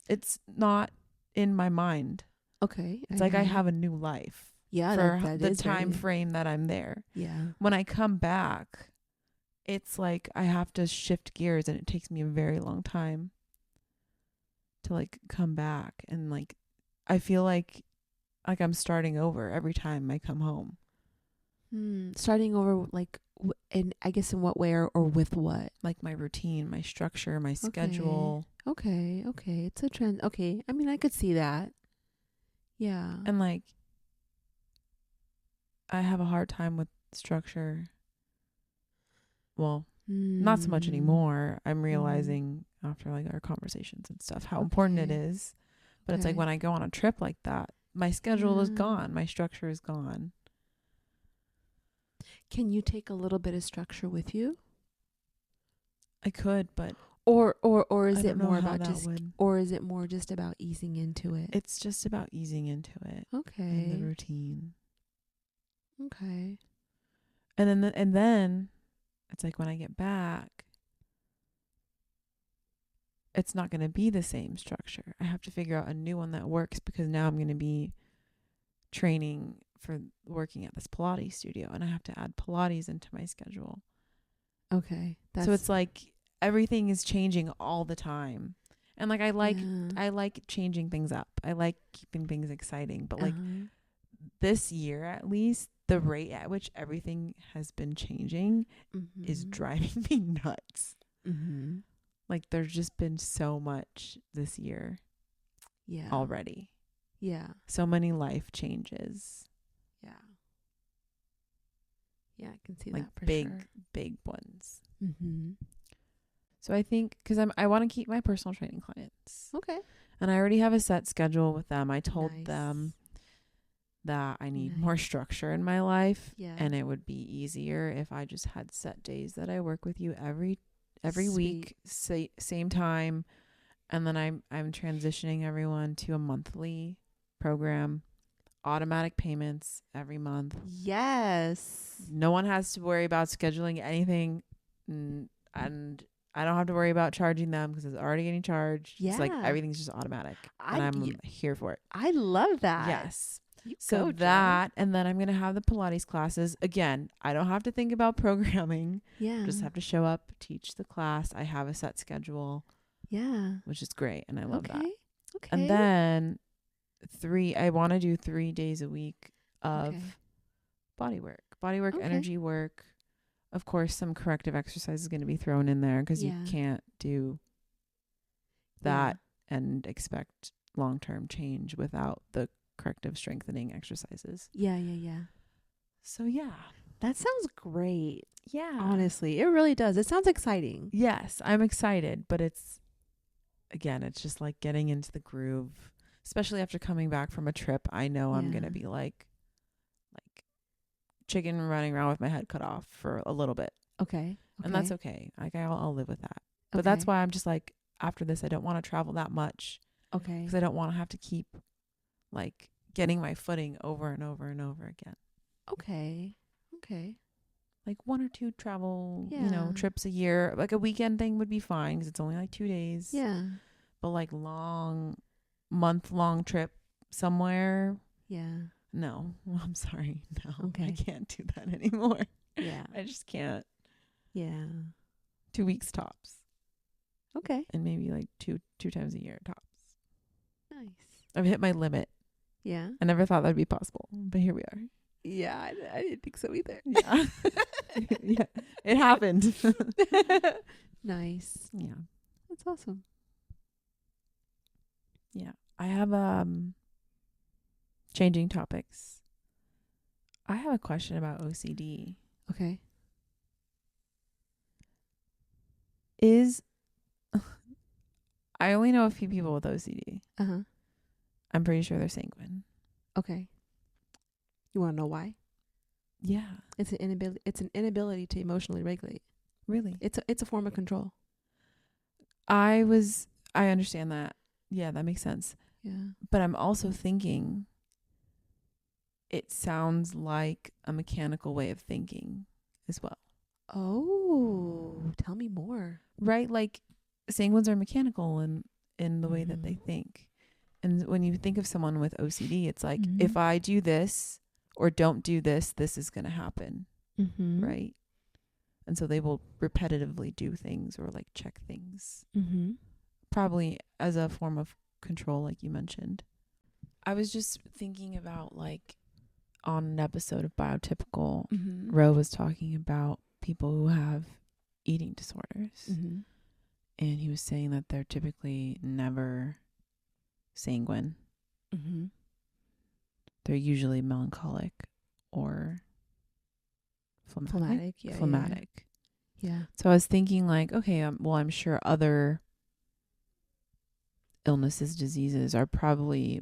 It's not in my mind. Okay. It's like I have a new life. Yeah, for that the is time very... frame that I'm there. Yeah. When I come back, it's like I have to shift gears, and it takes me a very long time. to like come back, and like I feel like I'm starting over every time I come home. Starting over, like, in I guess in what way, or with what? Like my routine, my structure, my schedule. Okay. It's a trend. Okay, I mean, I could see that. Yeah. And like I have a hard time with structure. Well, not so much anymore. I'm realizing after like our conversations and stuff how important it is. But it's like when I go on a trip like that, my schedule is gone. My structure is gone. Can you take a little bit of structure with you? I could, but or is I it don't know more how about that just would. or is it more just about easing into it? It's just about easing into it. Okay. And the routine. Okay. And then it's like when I get back, it's not going to be the same structure. I have to figure out a new one that works, because now I'm going to be training for working at this Pilates studio, and I have to add Pilates into my schedule. Okay. So it's like everything is changing all the time. And like I like changing things up. I like keeping things exciting, but like this year at least, the rate at which everything has been changing is driving me nuts. Like there's just been so much this year. Yeah. Already. Yeah. So many life changes. Yeah. Yeah, I can see like that for big, sure. big ones. Mm-hmm. So I think, because I want to keep my personal training clients. Okay. And I already have a set schedule with them. I told Nice. them that I need Nice. more structure in my life. Yeah. And it would be easier if I just had set days that I work with you every week, same time. And then I'm transitioning everyone to a monthly program, automatic payments every month. Yes. No one has to worry about scheduling anything, and I don't have to worry about charging them because it's already getting charged. Yeah. It's like everything's just automatic, and I'm here for it. I love that. Yes. You So go, that, and then I'm going to have the Pilates classes. Again, I don't have to think about programming. Yeah. Just have to show up, teach the class. I have a set schedule. Yeah. Which is great, and I love that. Okay. And then I want to do 3 days a week of body work, energy work. Of course, some corrective exercise is going to be thrown in there, because you can't do that and expect long-term change without the corrective strengthening exercises. Yeah. So yeah. That sounds great. Yeah. Honestly, it really does. It sounds exciting. Yes, I'm excited, but it's just like getting into the groove, especially after coming back from a trip. I know I'm going to be like chicken running around with my head cut off for a little bit. Okay. And that's okay. Like I'll live with that. But that's why I'm just like, after this, I don't want to travel that much. Okay. Because I don't want to have to keep like getting my footing over and over and over again. Okay. Like 1 or 2 travel, trips a year. Like a weekend thing would be fine, because it's only like 2 days. Yeah. But like month-long trip somewhere. Yeah. No. Well, I'm sorry. No. Okay. I can't do that anymore. Yeah. I just can't. Yeah. 2 weeks tops. Okay. And maybe like two times a year tops. Nice. I've hit my limit. Yeah. I never thought that'd be possible, but here we are. Yeah, I didn't think so either. Yeah. Yeah. It happened. Nice. Yeah. That's awesome. Yeah. I have changing topics. I have a question about OCD. Okay. I only know a few people with OCD. Uh-huh. I'm pretty sure they're sanguine. Okay. You want to know why? Yeah. It's an inability to emotionally regulate. Really? It's a form of control. I understand that. Yeah, that makes sense. Yeah. But I'm also thinking it sounds like a mechanical way of thinking as well. Oh, tell me more. Right? Like sanguines are mechanical in the way that they think. And when you think of someone with OCD, it's like, if I do this or don't do this, this is going to happen. Right? And so they will repetitively do things or like check things. probably as a form of control, like you mentioned. I was just thinking about, like, on an episode of Biotypical, Mm-hmm. Ro was talking about people who have eating disorders. Mm-hmm. And he was saying that they're typically never sanguine. Mm-hmm. They're usually melancholic or phlegmatic. Yeah. Phlegmatic. Yeah. So I was thinking, like, okay, well, I'm sure other illnesses, diseases are probably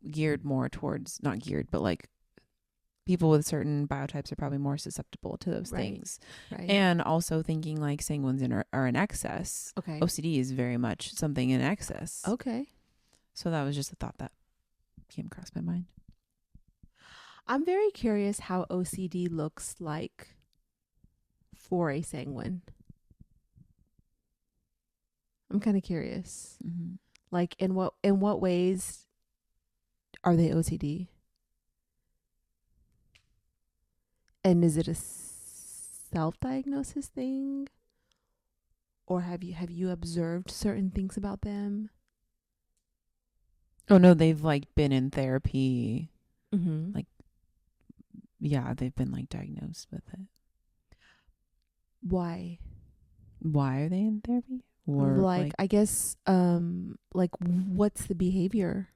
geared more towards, not geared, but like people with certain biotypes are probably more susceptible to those things. Right. And also thinking like sanguines are in excess. Okay. OCD is very much something in excess. Okay. So that was just a thought that came across my mind. I'm very curious how OCD looks like for a sanguine. I'm kind of curious. Mm-hmm. Like in what ways are they OCD? And is it a self-diagnosis thing? Or have you observed certain things about them? Oh no, they've like been in therapy. Mm-hmm. Like, yeah, they've been like diagnosed with it. Why? Why are they in therapy? Or Like I guess like what's the behavior?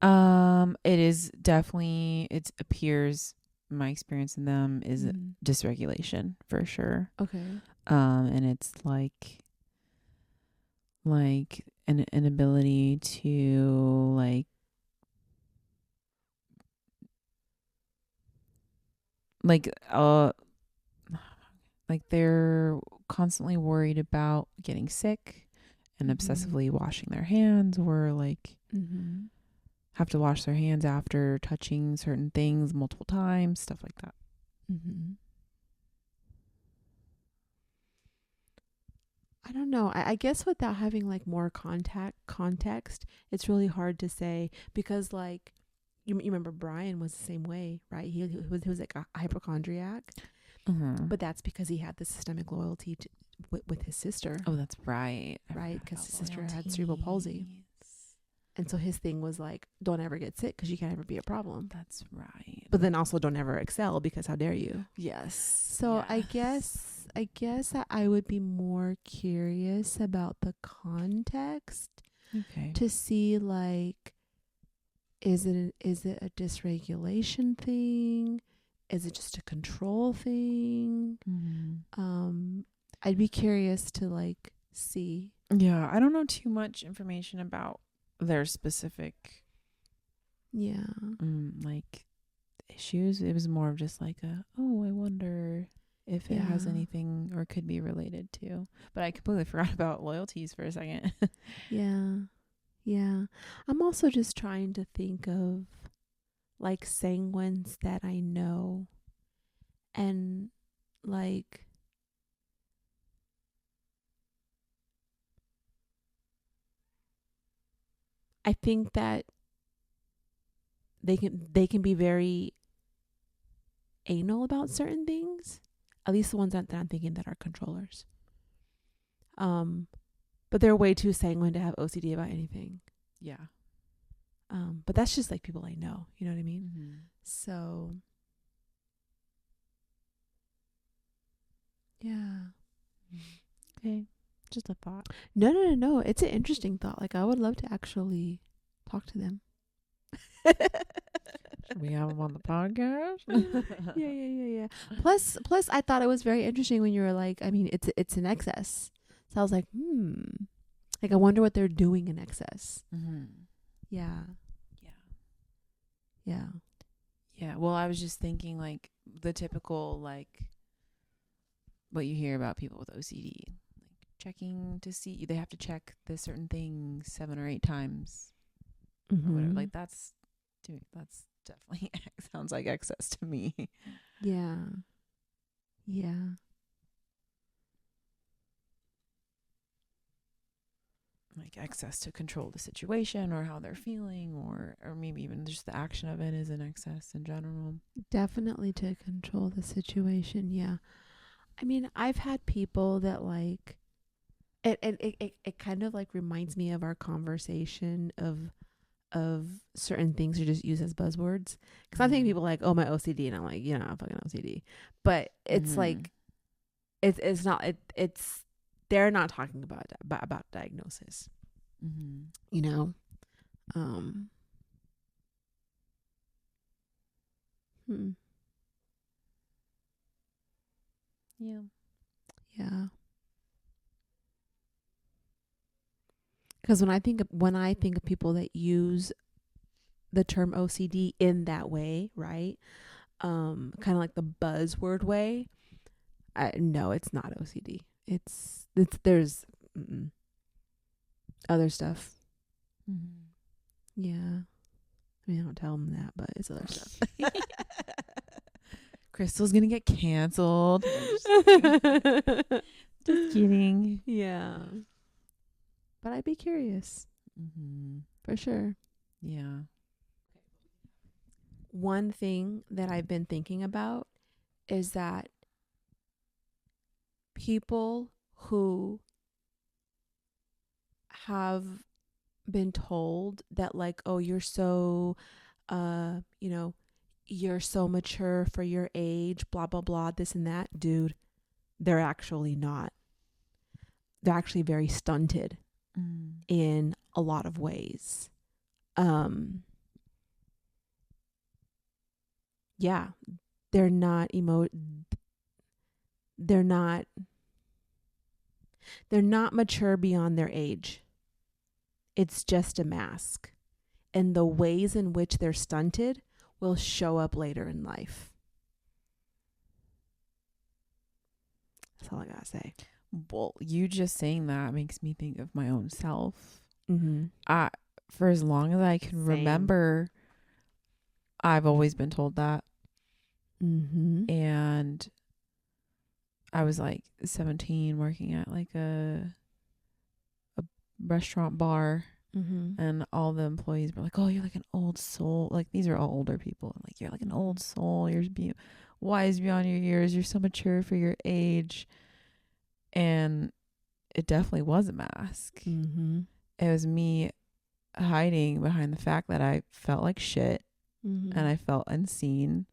it is definitely, it appears, my experience in them is dysregulation for sure. Okay. And it's like an inability to like they're constantly worried about getting sick and obsessively washing their hands, or like have to wash their hands after touching certain things multiple times, stuff like that. I don't know. I guess without having like more context, it's really hard to say, because like you remember Brian was the same way, right? He was like a hypochondriac, but that's because he had the systemic loyalty to, with his sister. Oh, that's right. Right, because his sister had cerebral palsy. And so his thing was like, don't ever get sick because you can't ever be a problem. That's right. But then also don't ever excel because how dare you? Yes. So yes. I guess that I would be more curious about the context to see like, is it a dysregulation thing? Is it just a control thing? I'd be curious to like see. Yeah, I don't know too much information about their specific like issues. It was more of just like I wonder if it has anything or could be related to. But I completely forgot about loyalties for a second. Yeah. I'm also just trying to think of like sanguines that I know, and like I think that they can be very anal about certain things. At least the ones that I'm thinking that are controllers. But they're way too sanguine to have OCD about anything. Yeah. But that's just like people I know. You know what I mean? So yeah. Okay. Just a thought. No. It's an interesting thought. Like I would love to actually talk to them. Should we have them on the podcast? Yeah. Plus, I thought it was very interesting when you were like, I mean, it's in excess. So I was like, like I wonder what they're doing in excess. Yeah. Well, I was just thinking like the typical like what you hear about people with OCD, like checking to see, they have to check the certain things 7 or 8 times. Or whatever. Like that's definitely sounds like excess to me. Yeah. Like excess to control the situation or how they're feeling, or maybe even just the action of it is an excess in general. Definitely to control the situation. Yeah. I mean, I've had people that like It kind of like reminds me of our conversation of certain things are just used as buzzwords. Because I think people are like, oh, my OCD, and I'm like, you know, I'm fucking OCD. But it's like it's not it's they're not talking about diagnosis. You know, yeah. Because when I think of people that use the term OCD in that way, right? Kind of like the buzzword way. No, it's not OCD. It's there's other stuff. Yeah. I mean, I don't tell them that, but it's other stuff. Krystle's gonna get canceled. Just kidding. Yeah. But I'd be curious. For sure. Yeah. One thing that I've been thinking about is that people who have been told that, like, oh, you're so, you know, you're so mature for your age, blah, blah, blah, this and that. Dude, they're actually not. They're actually very stunted in a lot of ways. Yeah, they're not they're not mature beyond their age. It's just a mask. And the ways in which they're stunted will show up later in life. That's all I gotta say. Well, you just saying that makes me think of my own self. Mm-hmm. For as long as I can Same. remember, I've always been told that. Mm-hmm. And I was like 17 working at like a restaurant bar. Mm-hmm. And all the employees were like, oh, you're like an old soul. Like, these are all older people. Like, you're like an old soul. You're wise beyond your years. You're so mature for your age. And it definitely was a mask. Mm-hmm. It was me hiding behind the fact that I felt like shit. Mm-hmm. And I felt unseen.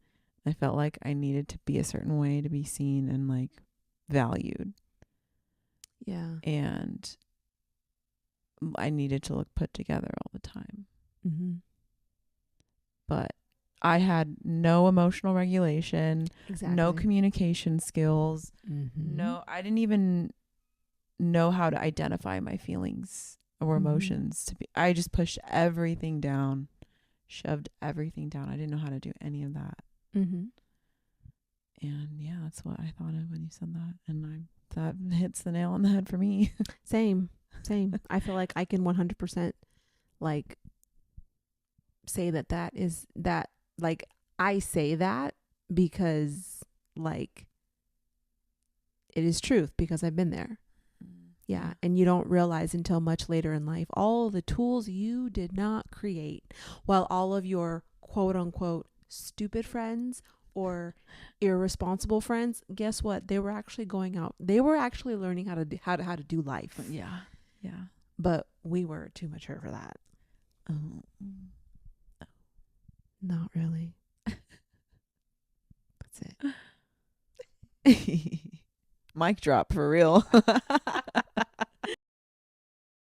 I felt like I needed to be a certain way to be seen and like valued. Yeah. And I needed to look put together all the time. Mm-hmm. But I had no emotional regulation, Exactly. no communication skills. Mm-hmm. No, I didn't even know how to identify my feelings or emotions. I just pushed everything down, shoved everything down. I didn't know how to do any of that. Mm-hmm. And yeah, that's what I thought of when you said that. And that hits the nail on the head for me. Same. I feel like I can 100% like say that is that, like, I say that because like it is truth, because I've been there. Yeah. And you don't realize until much later in life all the tools you did not create, while all of your quote unquote stupid friends or irresponsible friends, guess what? They were actually going out. They were actually learning how to do life. Yeah. But we were too mature for that. Oh. Not really. That's it. Mic drop for real.